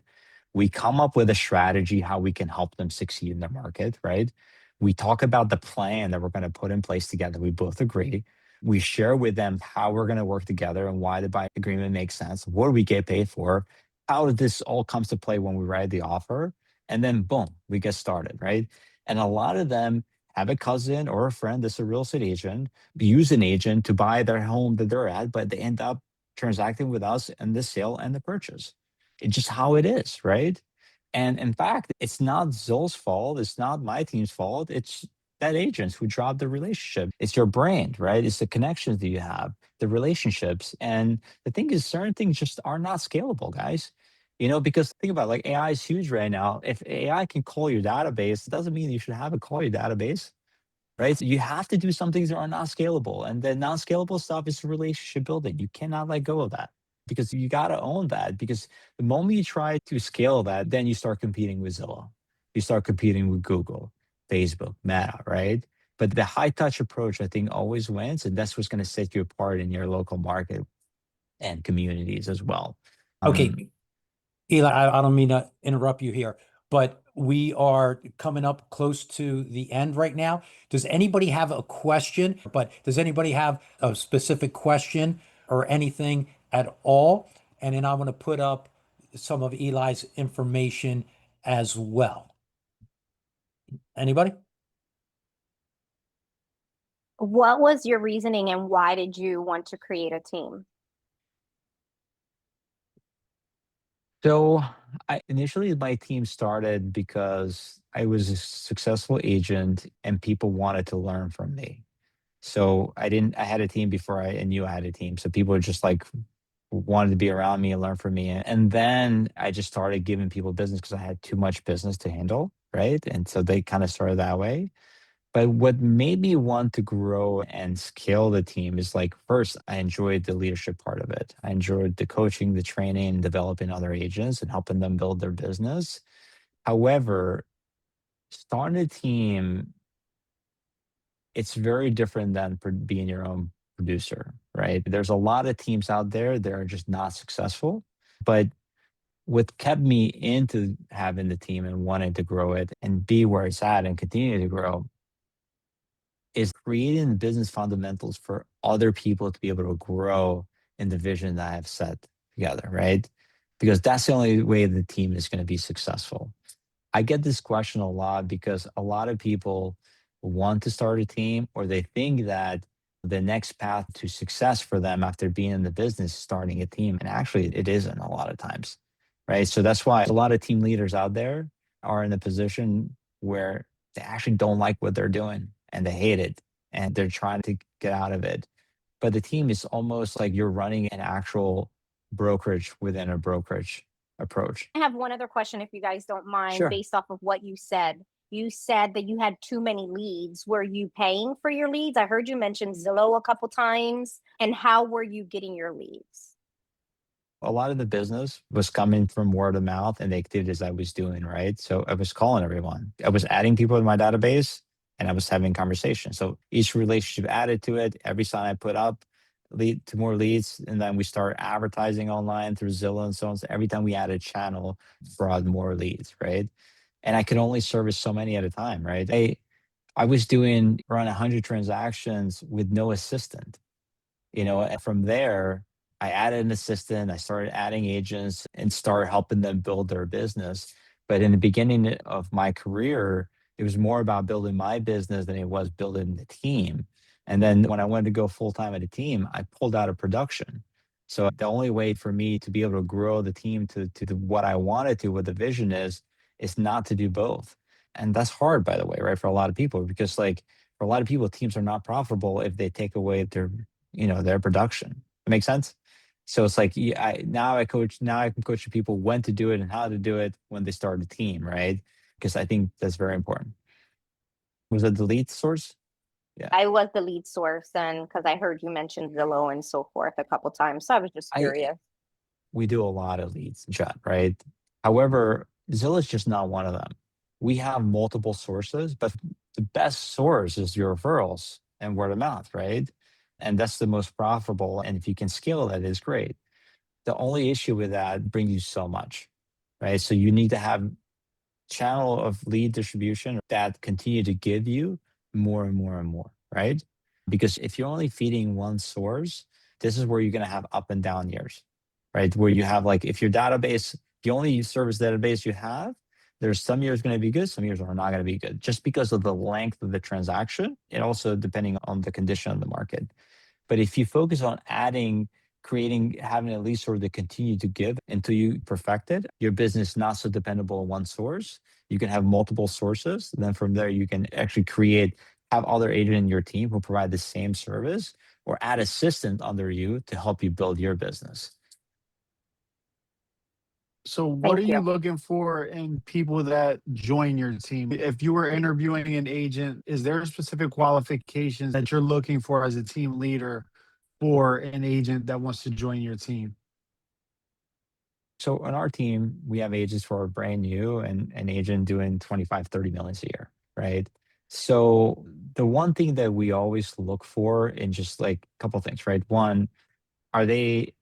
S2: We come up with a strategy how we can help them succeed in the market, right? We talk about the plan that we're going to put in place together. We both agree. We share with them how we're going to work together and why the buy agreement makes sense. What do we get paid for? How this all comes to play when we write the offer. And then boom, we get started, right? And a lot of them have a cousin or a friend that's a real estate agent, use an agent to buy their home that they're at, but they end up transacting with us in the sale and the purchase. It's just how it is, right? And in fact, it's not Zill's fault. It's not my team's fault. It's that agents who dropped the relationship. It's your brand, right? It's the connections that you have, the relationships. And the thing is, certain things just are not scalable, guys. Because think about it, like AI is huge right now. If AI can call your database, it doesn't mean you should have it call your database, right? So you have to do some things that are not scalable. And the non-scalable stuff is relationship building. You cannot let go of that because you got to own that. Because the moment you try to scale that, then you start competing with Zillow. You start competing with Google, Facebook, Meta, right? But the high touch approach, I think, always wins. And that's what's going to set you apart in your local market and communities as well.
S1: Okay. Eli, I don't mean to interrupt you here, but we are coming up close to the end right now. Does anybody have a question? But does anybody have a specific question or anything at all? And then I want to put up some of Eli's information as well. Anybody?
S3: What was your reasoning and why did you want to create a team?
S2: So initially my team started because I was a successful agent and people wanted to learn from me. So I had a team before I knew I had a team. So people were just like wanted to be around me and learn from me. And then I just started giving people business because I had too much business to handle. Right. And so they kind of started that way. But what made me want to grow and scale the team is like, first, I enjoyed the leadership part of it. I enjoyed the coaching, the training, developing other agents and helping them build their business. However, starting a team, it's very different than being your own producer, right? There's a lot of teams out there that are just not successful. But what kept me into having the team and wanting to grow it and be where it's at and continue to grow is creating the business fundamentals for other people to be able to grow in the vision that I've set together, right? Because that's the only way the team is going to be successful. I get this question a lot because a lot of people want to start a team or they think that the next path to success for them after being in the business is starting a team. And actually, it isn't a lot of times, right? So that's why a lot of team leaders out there are in a position where they actually don't like what they're doing and they hate it and they're trying to get out of it. But the team is almost like you're running an actual brokerage within a brokerage approach.
S3: I have one other question, if you guys don't mind,
S2: Sure.
S3: based off of what you said. You said that you had too many leads. Were you paying for your leads? I heard you mention Zillow a couple times. And how were you getting your leads?
S2: A lot of the business was coming from word of mouth and the activities I was doing, right? So I was calling everyone. I was adding people to my database and I was having conversations. So each relationship added to it, every sign I put up lead to more leads. And then we start advertising online through Zillow and so on. So every time we add a channel, brought more leads, right? And I could only service so many at a time, right? I was doing around 100 transactions with no assistant, and from there I added an assistant, I started adding agents and started helping them build their business. But in the beginning of my career, it was more about building my business than it was building the team. And then when I wanted to go full time at a team, I pulled out of production. So the only way for me to be able to grow the team to what I wanted to, what the vision is not to do both. And that's hard, by the way, right? For a lot of people, because like for a lot of people, teams are not profitable if they take away their production. It makes sense. So it's like now I can coach people when to do it and how to do it when they start a team, right? Because I think that's very important. Was it the lead source? Yeah.
S3: I was the lead source, and because I heard you mention Zillow and so forth a couple times. So I was just
S2: I
S3: curious.
S2: We do a lot of leads, chat, right? However, Zillow is just not one of them. We have multiple sources, but the best source is your referrals and word of mouth, right? And that's the most profitable. And if you can scale that, is great. The only issue with that brings you so much, right? So you need to have channel of lead distribution that continue to give you more and more and more, right? Because if you're only feeding one source, this is where you're going to have up and down years, right? Where you have like, if your database, the only service database you have, there's some years going to be good, some years are not going to be good, just because of the length of the transaction and also depending on the condition of the market. But if you focus on creating, having a lead source that continue to give until you perfect it, your business is not so dependable on one source. You can have multiple sources. And then from there, you can actually have other agent in your team who provide the same service or add assistant under you to help you build your business.
S5: So what
S3: Thank
S5: are you
S3: you.
S5: looking for in people that join your team? If you were interviewing an agent, is there specific qualifications that you're looking for as a team leader for an agent that wants to join your team?
S2: So on our team, we have agents who are brand new and an agent doing 25, 30 millions a year, right? So the one thing that we always look for in just like a couple of things, right? One, are they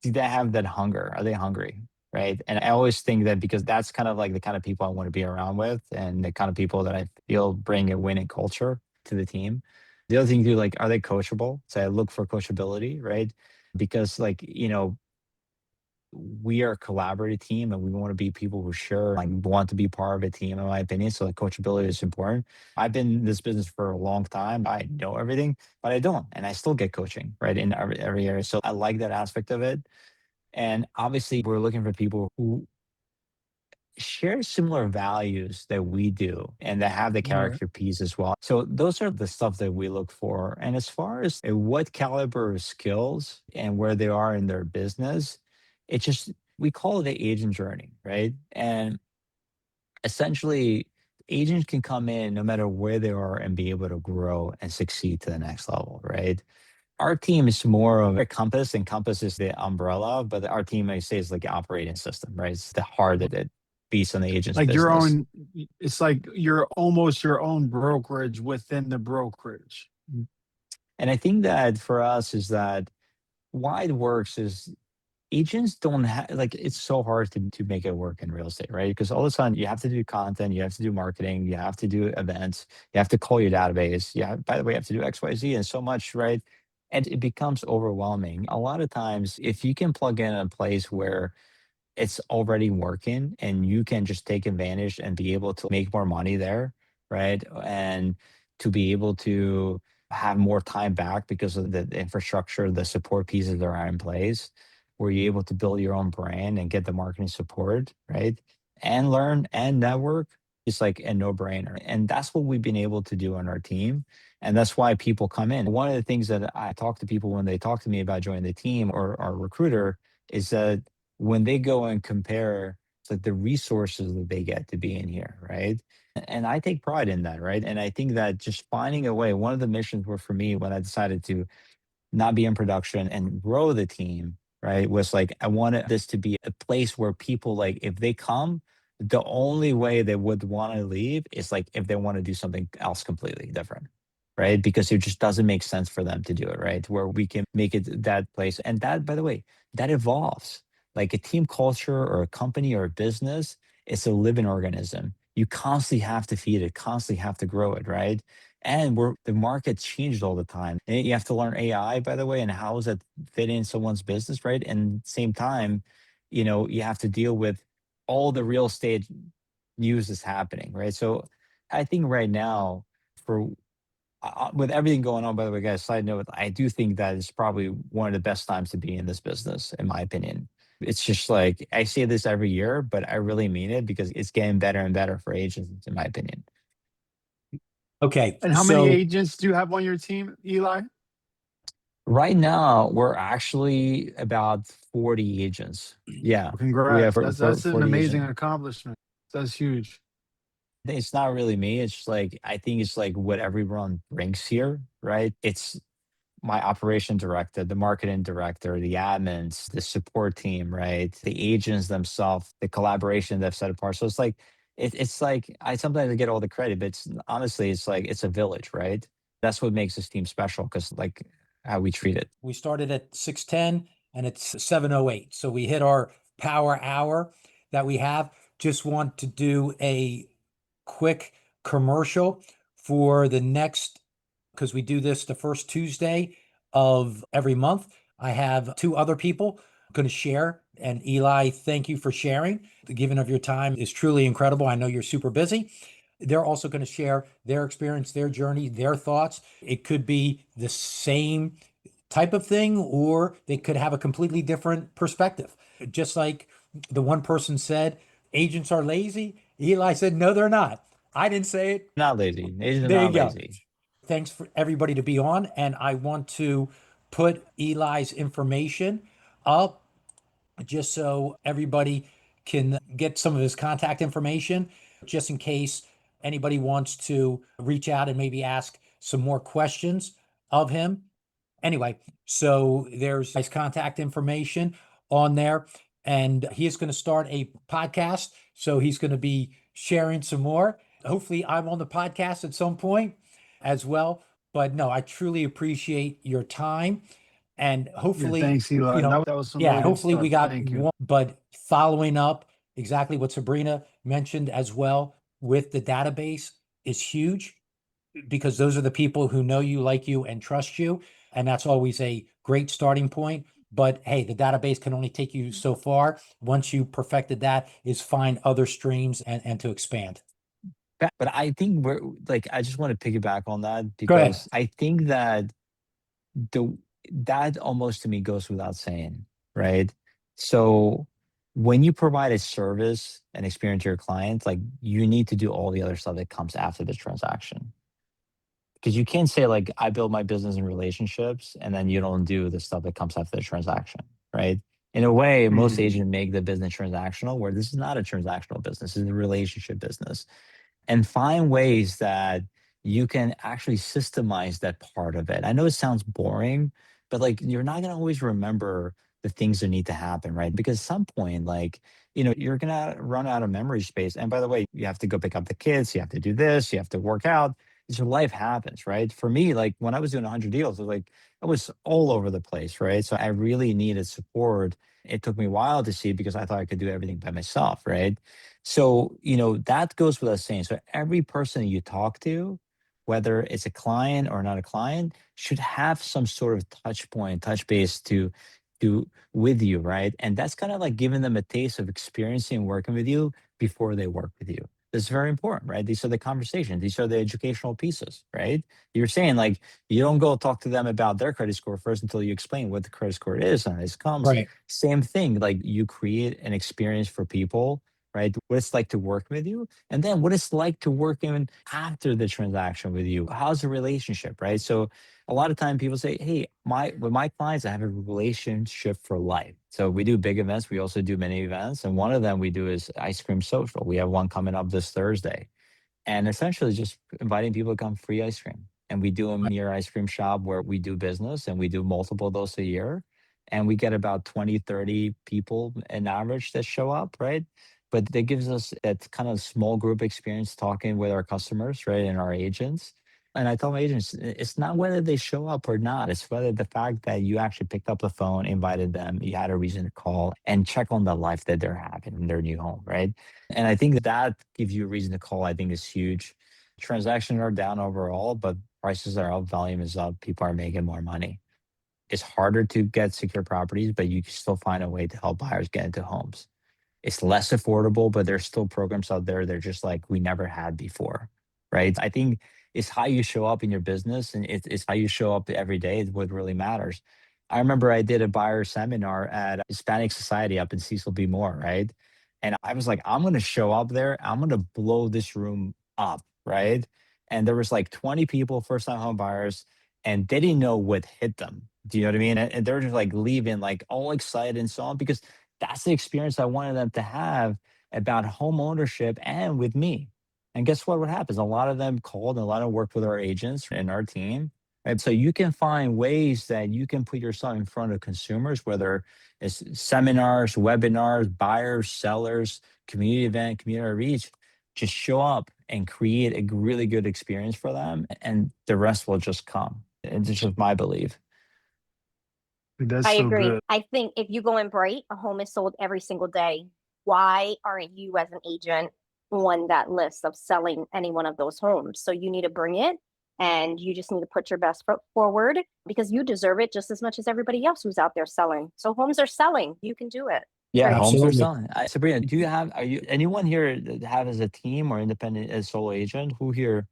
S2: do they have that hunger? Are they hungry? Right. And I always think that because that's kind of like the kind of people I want to be around with and the kind of people that I feel bring a winning culture to the team. The other thing too, like, are they coachable? So I look for coachability, right? Because like, we are a collaborative team and we want to be people who share, like want to be part of a team, in my opinion. So like coachability is important. I've been in this business for a long time. I know everything, but I don't. And I still get coaching, right? In every area. So I like that aspect of it. And obviously, we're looking for people who share similar values that we do and that have the
S5: Right.
S2: character piece as well. So those are the stuff that we look for. And as far as what caliber of skills and where they are in their business, it just, we call it the agent journey, right? And essentially, agents can come in no matter where they are and be able to grow and succeed to the next level, right? Our team is more of a compass, and compass is the umbrella, but our team, I say, is like the operating system, right? It's the heart that beats on the agent's
S5: Like your
S2: business.
S5: own, it's like you're almost your own brokerage within the brokerage.
S2: And I think that for us is that why it works is agents don't have, like, it's so hard to make it work in real estate, right? Because all of a sudden you have to do content, you have to do marketing, you have to do events, you have to call your database. Yeah, by the way, you have to do XYZ and so much, right? And it becomes overwhelming. A lot of times, if you can plug in a place where it's already working and you can just take advantage and be able to make more money there, right? And to be able to have more time back because of the infrastructure, the support pieces that are in place, where you're able to build your own brand and get the marketing support, right? And learn and network. It's like a no-brainer. And that's what we've been able to do on our team. And that's why people come in. One of the things that I talk to people when they talk to me about joining the team or our recruiter is that when they go and compare, it's like the resources that they get to be in here, right? And I take pride in that, right? And I think that just finding a way, one of the missions were for me when I decided to not be in production and grow the team, right? Was like, I wanted this to be a place where people, like, if they come, the only way they would want to leave is like if they want to do something else completely different, right? Because it just doesn't make sense for them to do it, right? Where we can make it that place. And that, by the way, that evolves. Like a team culture or a company or a business, it's a living organism. You constantly have to feed it, constantly have to grow it, right? And the market's changed all the time. And you have to learn AI, by the way, and how does that fit in someone's business, right? And same time, you have to deal with all the real estate news is happening, right? So I think right now, for with everything going on, by the way, guys, side note, I do think that is probably one of the best times to be in this business, in my opinion. It's just like, I say this every year, but I really mean it because it's getting better and better for agents, in my opinion.
S1: Okay.
S5: And how many
S1: So
S5: agents do you have on your team, Eli?
S2: Right now, we're actually about 40 agents. Yeah,
S5: Well,
S2: we have
S5: congrats. That's an
S2: 40
S5: amazing
S2: agents.
S5: accomplishment. That's huge.
S2: It's not really me. It's just like, I think it's like what everyone brings here, right? It's my operation director, the marketing director, the admins, the support team, right? The agents themselves, the collaboration they've set apart. So it's like, it's like, I sometimes get all the credit, but it's honestly, it's like, it's a village, right? That's what makes this team special because, like, how we treat it.
S1: we started at 6:10 and it's 7:08. So we hit our power hour that we have. Just want to do a quick commercial for the next, because we do this the first Tuesday of every month. I have two other people going to share. And Eli, thank you for sharing. The giving of your time is truly incredible. I know you're super busy. They're also going to share their experience, their journey, their thoughts. It could be the same type of thing, or they could have a completely different perspective. Just like the one person said, agents are lazy. Eli said, no, they're not. I didn't say it.
S2: Not lazy. Agents are
S1: There you
S2: not
S1: go.
S2: lazy.
S1: Thanks for everybody to be on. And I want to put Eli's information up just so everybody can get some of his contact information, just in case anybody wants to reach out and maybe ask some more questions of him. Anyway, so there's his contact information on there, and he is going to start a podcast. So he's going to be sharing some more. Hopefully, I'm on the podcast at some point as well. But no, I truly appreciate your time, and
S5: Yeah,
S1: hopefully,
S5: thanks, Eli. That was some
S1: yeah,
S5: really good
S1: hopefully we
S5: stuff.
S1: got
S5: Thank you.
S1: one. But following up exactly what Sebrina mentioned as well with the database is huge, because those are the people who know you, like you, and trust you. And that's always a great starting point. But hey, the database can only take you so far. Once you perfected that, is find other streams and to expand.
S2: But I think we're like, I just want to piggyback on that
S1: Go ahead.
S2: because I think that the that almost to me goes without saying, right? So when you provide a service and experience to your clients, like you need to do all the other stuff that comes after the transaction. Because you can't say like I build my business and relationships and then you don't do the stuff that comes after the transaction, right? In a way, most agents make the business transactional, where this is not a transactional business, it's a relationship business. And find ways that you can actually systemize that part of it. I know it sounds boring, but like you're not going to always remember the things that need to happen, right? Because at some point, like, you're going to run out of memory space. And by the way, you have to go pick up the kids, you have to do this, you have to work out. So life happens, right? For me, like when I was doing 100 deals, it was like I was all over the place, right? So I really needed support. It took me a while to see because I thought I could do everything by myself, right? So, that goes without saying. So every person you talk to, whether it's a client or not a client, should have some sort of touch point, touch base to with you, right? And that's kind of like giving them a taste of experiencing working with you before they work with you. That's very important, right? These are the conversations, these are the educational pieces, right? You're saying like you don't go talk to them about their credit score first until you explain what the credit score is and it comes.
S1: Right.
S2: Same thing, like you create an experience for people, right? What it's like to work with you, and then what it's like to work even after the transaction with you. How's the relationship, right? So a lot of time people say, "Hey, with my clients, I have a relationship for life." So we do big events. We also do many events, and one of them we do is ice cream social. We have one coming up this Thursday, and essentially just inviting people to come free ice cream. And we do them near ice cream shop where we do business, and we do multiple of those a year. And we get about 20, 30 people in average that show up, right? But that gives us that kind of small group experience talking with our customers, right? And our agents. And I tell my agents, it's not whether they show up or not. It's whether the fact that you actually picked up the phone, invited them, you had a reason to call and check on the life that they're having in their new home, right? And I think that gives you a reason to call, I think is huge. Transactions are down overall, but prices are up, volume is up, people are making more money. It's harder to get secure properties, but you can still find a way to help buyers get into homes. It's less affordable, but there's still programs out there. They're just like we never had before, right? I think it's how you show up in your business and it's how you show up every day is what really matters. I remember I did a buyer seminar at Hispanic Society up in Cecil B. Moore, right? And I was like, I'm going to show up there. I'm going to blow this room up, right? And there was like 20 people, first time home buyers, and they didn't know what hit them. Do you know what I mean? And they're just like leaving like all excited and so on because that's the experience I wanted them to have about home ownership and with me. And guess what? What happens? A lot of them called and a lot of worked with our agents and our team. Right? So you can find ways that you can put yourself in front of consumers, whether it's seminars, webinars, buyers, sellers, community event, community reach. Just show up and create a really good experience for them, and the rest will just come. It's just my belief.
S5: That's
S3: I
S5: so
S3: agree.
S5: good.
S3: I think if you go in Bright, a home is sold every single day. Why aren't you, as an agent, on that list of selling any one of those homes? So you need to bring it and you just need to put your best foot forward because you deserve it just as much as everybody else who's out there selling. So homes are selling. You can do it.
S2: Yeah,
S3: Right.
S2: homes are
S1: Absolutely.
S2: selling. Sabrina, are you anyone here that have as a team or independent as solo agent? Who here?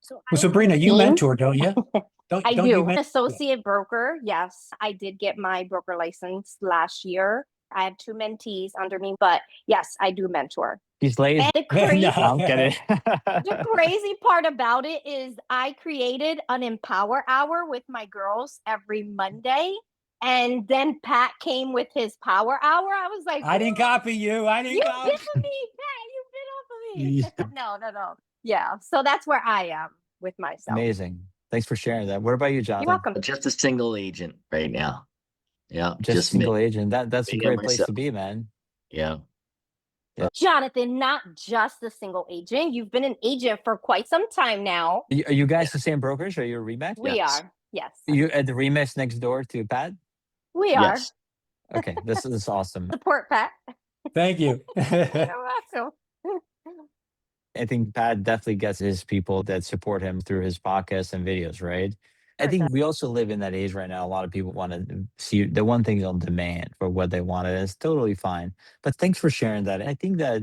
S3: So I
S1: Well,
S3: have a
S1: Sabrina, you
S3: team.
S1: mentor, don't you? Don't
S3: I
S1: don't you
S3: do.
S1: mentor?
S3: Associate broker. Yes, I did get my broker license last year. I have two mentees under me, but yes, I do mentor.
S2: He's lazy.
S3: And the crazy,
S2: No, I'm kidding.
S3: the crazy part about it is I created an Empower Hour with my girls every Monday. And then Pat came with his Power Hour. I was like,
S1: I didn't copy you. I
S3: you
S1: didn't
S3: bit
S1: copy.
S3: on me, Pat. You bit off of me.
S5: Yeah.
S3: No. Yeah. So that's where I am with myself.
S2: Amazing. Thanks for sharing that. What about you,
S3: You're
S2: Jonathan?
S3: welcome.
S6: Just a single agent right now. Yeah,
S2: Just
S6: me.
S2: single agent. That's a
S6: Me and
S2: great place
S6: myself.
S2: to be, man.
S6: Yeah.
S3: Jonathan, not just a single agent. You've been an agent for quite some time now.
S2: Are you guys the same brokerage? Are you a Remax?
S3: We
S6: Yes.
S3: are. Yes.
S2: You at the Remax next door to Pat?
S3: We are.
S6: Yes.
S2: Okay, this is awesome.
S3: Support Pat.
S1: Thank you.
S3: You're welcome.
S2: I think Pat definitely gets his people that support him through his podcasts and videos, right? I think we also live in that age right now. A lot of people want to see the one thing on demand for what they want, and it's totally fine. But thanks for sharing that. I think that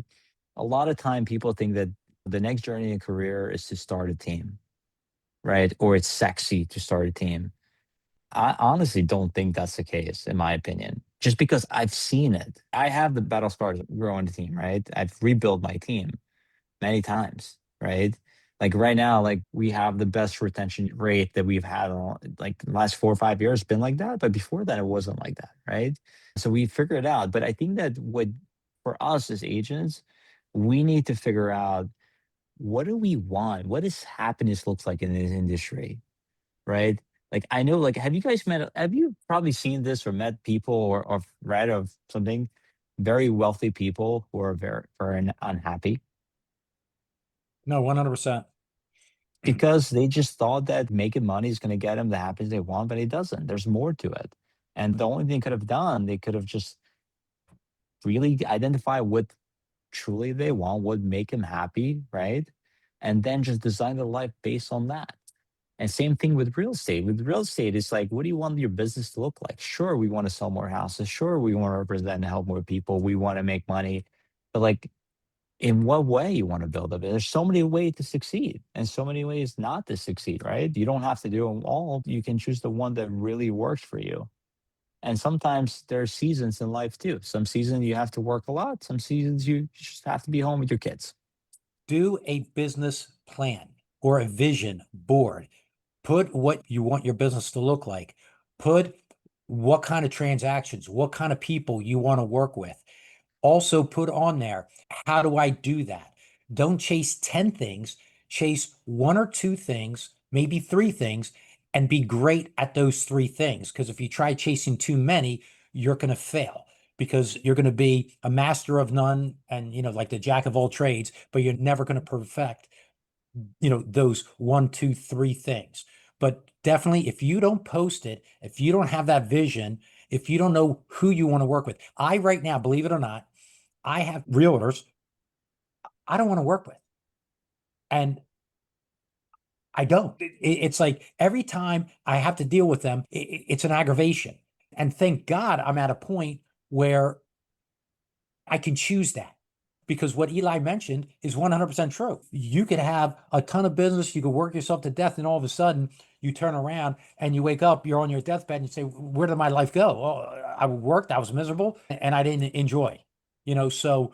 S2: a lot of time people think that the next journey in career is to start a team, right? Or it's sexy to start a team. I honestly don't think that's the case, in my opinion, just because I've seen it. I have the battle scars growing the team, right? I've rebuilt my team many times, right? Like right now, like we have the best retention rate that we've had all, like the last 4 or 5 years been like that. But before that, it wasn't like that, right? So we figured it out. But I think that what for us as agents, we need to figure out what do we want? What does happiness looks like in this industry, right? Like I know, like have you probably seen this or met people or read of something, very wealthy people who are very unhappy
S1: No, 100%.
S2: because they just thought that making money is going to get them the happiness they want, but it doesn't. There's more to it. And the only thing they could have done, they could have just really identified what truly they want, what make them happy, right? And then just design their life based on that. And same thing with real estate. With real estate, it's like, what do you want your business to look like? Sure, we want to sell more houses. Sure, we want to represent and help more people. We want to make money. But like, in what way you want to build it? There's so many ways to succeed and so many ways not to succeed, right? You don't have to do them all. You can choose the one that really works for you. And sometimes there are seasons in life too. Some seasons you have to work a lot. Some seasons you just have to be home with your kids.
S1: Do a business plan or a vision board. Put what you want your business to look like. Put what kind of transactions, what kind of people you want to work with. Also put on there, how do I do that? Don't chase 10 things, chase one or two things, maybe three things, and be great at those three things. Because if you try chasing too many, you're going to fail because you're going to be a master of none and, like the jack of all trades, but you're never going to perfect, those one, two, three things. But definitely, if you don't post it, if you don't have that vision, if you don't know who you want to work with, right now, believe it or not, I have realtors I don't want to work with. And I don't. It's like every time I have to deal with them, it's an aggravation. And thank God I'm at a point where I can choose that because what Eli mentioned is 100% true. You could have a ton of business, you could work yourself to death, and all of a sudden you turn around and you wake up, you're on your deathbed, and you say, "Where did my life go?" Well, I worked, I was miserable, and I didn't enjoy. So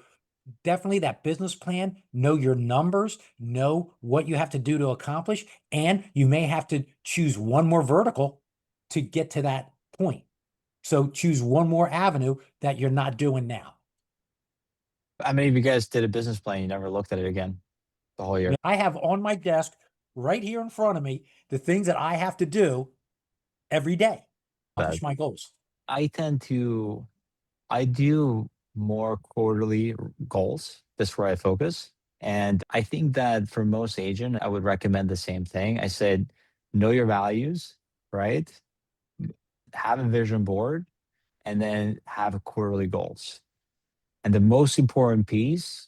S1: definitely that business plan, know your numbers, know what you have to do to accomplish, and you may have to choose one more vertical to get to that point. So choose one more avenue that you're not doing now.
S2: How many of you guys did a business plan? You never looked at it again the whole year?
S1: I have on my desk right here in front of me the things that I have to do every day to accomplish my goals.
S2: I do more quarterly goals. That's where I focus. And I think that for most agent, I would recommend the same thing. I said, know your values, right? Have a vision board and then have quarterly goals. And the most important piece,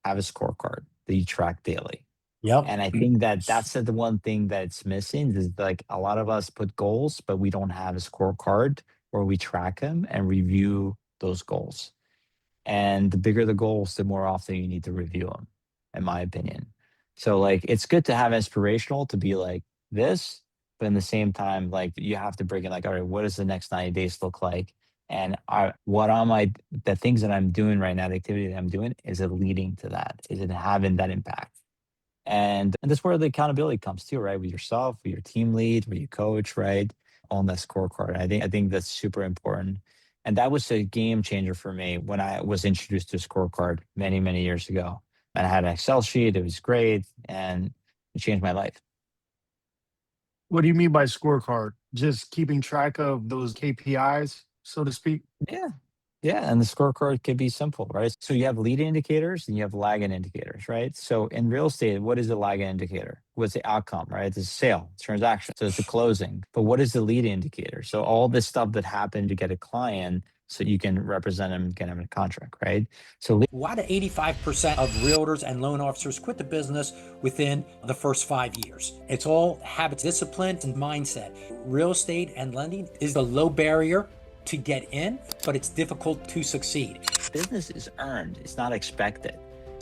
S2: have a scorecard that you track daily.
S1: Yep.
S2: And I think that that's the one thing that's missing is like a lot of us put goals, but we don't have a scorecard where we track them and review those goals. And the bigger the goals, the more often you need to review them, in my opinion. So like it's good to have inspirational to be like this, but in the same time, like you have to bring it like, all right, what does the next 90 days look like? And what am the things that I'm doing right now, the activity that I'm doing, is it leading to that? Is it having that impact? And that's where the accountability comes too, right? With yourself, with your team lead, with your coach, right? On that scorecard. I think that's super important. And that was a game changer for me when I was introduced to a scorecard many, many years ago. And I had an Excel sheet. It was great. And it changed my life.
S5: What do you mean by scorecard? Just keeping track of those KPIs, so to speak?
S2: Yeah. Yeah. And the scorecard could be simple, right? So you have lead indicators and you have lagging indicators, right? So in real estate, what is the lagging indicator? What's the outcome, right? It's a sale, transaction. So it's the closing. But what is the lead indicator? So all this stuff that happened to get a client so you can represent them and get them in a contract, right? So
S1: why do 85% of realtors and loan officers quit the business within the first 5 years? It's all habits, discipline, and mindset. Real estate and lending is a low barrier to get in, but it's difficult to succeed.
S2: business is earned, it's not expected.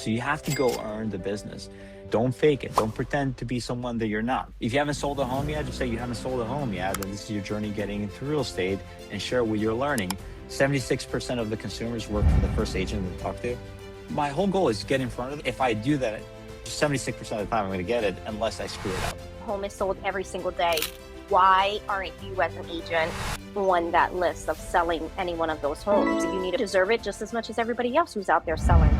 S2: So you have to go earn the business. Don't fake it. Don't pretend to be someone that you're not. If you haven't sold a home yet, just say you haven't sold a home yet, and this is your journey getting into real estate, and share what you're learning. 76% of the consumers work for the first agent they talk to. My whole goal is to get in front of it. If I do that, 76% of the time I'm going to get it unless I screw it up.
S3: Home is sold every single day. Why aren't you as an agent on that list of selling any one of those homes? You need to deserve it just as much as everybody else who's out there selling.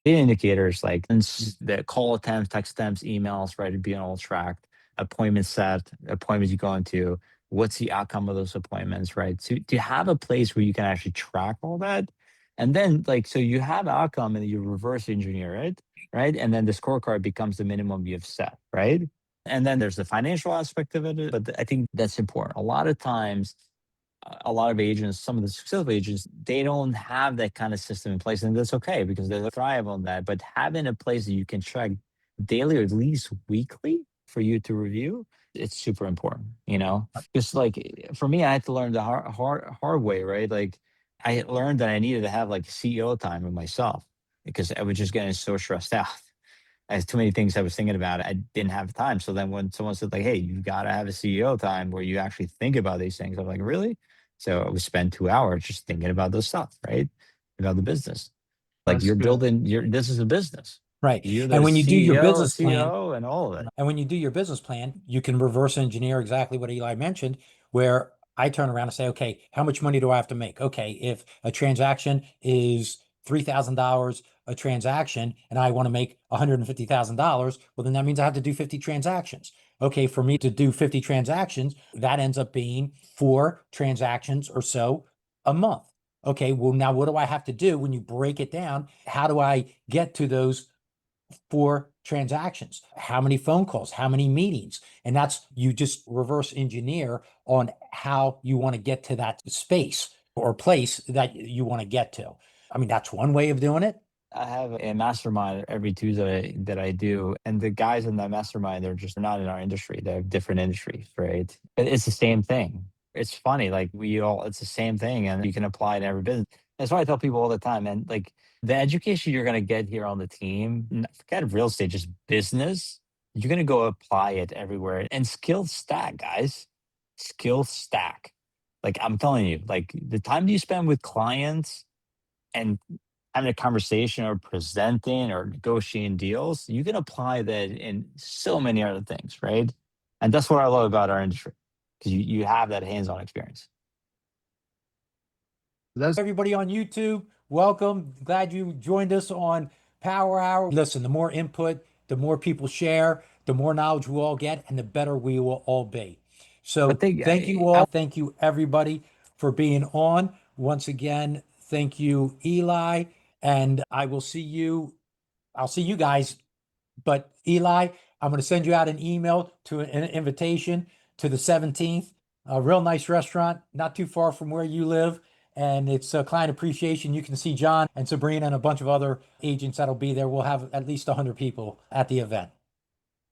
S2: Data indicators like the call attempts, text attempts, emails, right? Being all tracked, appointments set, appointments you go into, what's the outcome of those appointments, right? So to have a place where you can actually track all that. And then so you have outcome and you reverse engineer it, right? And then the scorecard becomes the minimum you've set, right? And then there's the financial aspect of it. But I think that's important. A lot of times, a lot of agents, some of the successful agents, they don't have that kind of system in place. And that's okay because they thrive on that. But having a place that you can track daily or at least weekly for you to review, it's super important, Just like for me, I had to learn the hard way, right? Like I learned that I needed to have like CEO time with myself because I was just getting so stressed out. I had too many things I was thinking about. I didn't have time. So then when someone said like, hey, you got to have a CEO time where you actually think about these things, I'm like, really? So I would spend 2 hours just thinking about those stuff, right? About the business. Like
S5: That's
S2: you're
S5: good.
S2: building this is a business.
S1: Right.
S2: You're
S1: And when you do your
S2: CEO,
S1: business plan,
S2: CEO and all of it.
S1: and when you do your business plan, you can reverse engineer exactly what Eli mentioned, where I turn around and say, okay, how much money do I have to make? Okay, if a transaction is $3,000 a transaction and I want to make $150,000, well, then that means I have to do 50 transactions. Okay, for me to do 50 transactions, that ends up being 4 transactions or so a month. Okay, well, now what do I have to do when you break it down? How do I get to those 4 transactions? How many phone calls? How many meetings? And that's, you just reverse engineer on how you want to get to that space or place that you want to get to. I mean, that's one way of doing it.
S2: I have a mastermind every Tuesday that I do. And the guys in that mastermind, they're just not in our industry. They have different industries, right? But it's the same thing. It's funny. Like it's the same thing and you can apply it in every business. That's why I tell people all the time, and like the education you're going to get here on the team, forget real estate, just business, you're going to go apply it everywhere and skill stack, guys. Skill stack. Like I'm telling you, like the time you spend with clients and having a conversation or presenting or negotiating deals, you can apply that in so many other things, right? And that's what I love about our industry because you have that hands-on experience.
S5: That's
S1: Everybody on YouTube, welcome. Glad you joined us on Power Hour. Listen, the more input, the more people share, the more knowledge we all get, and the better we will all be. So thank you all. Thank you everybody for being on. Once again, thank you, Eli. And I'll see you guys. But Eli, I'm going to send you out an email to an invitation to the 17th. A real nice restaurant, not too far from where you live. And it's a client appreciation. You can see John and Sebrina and a bunch of other agents that'll be there. We'll have at least 100 people at the event.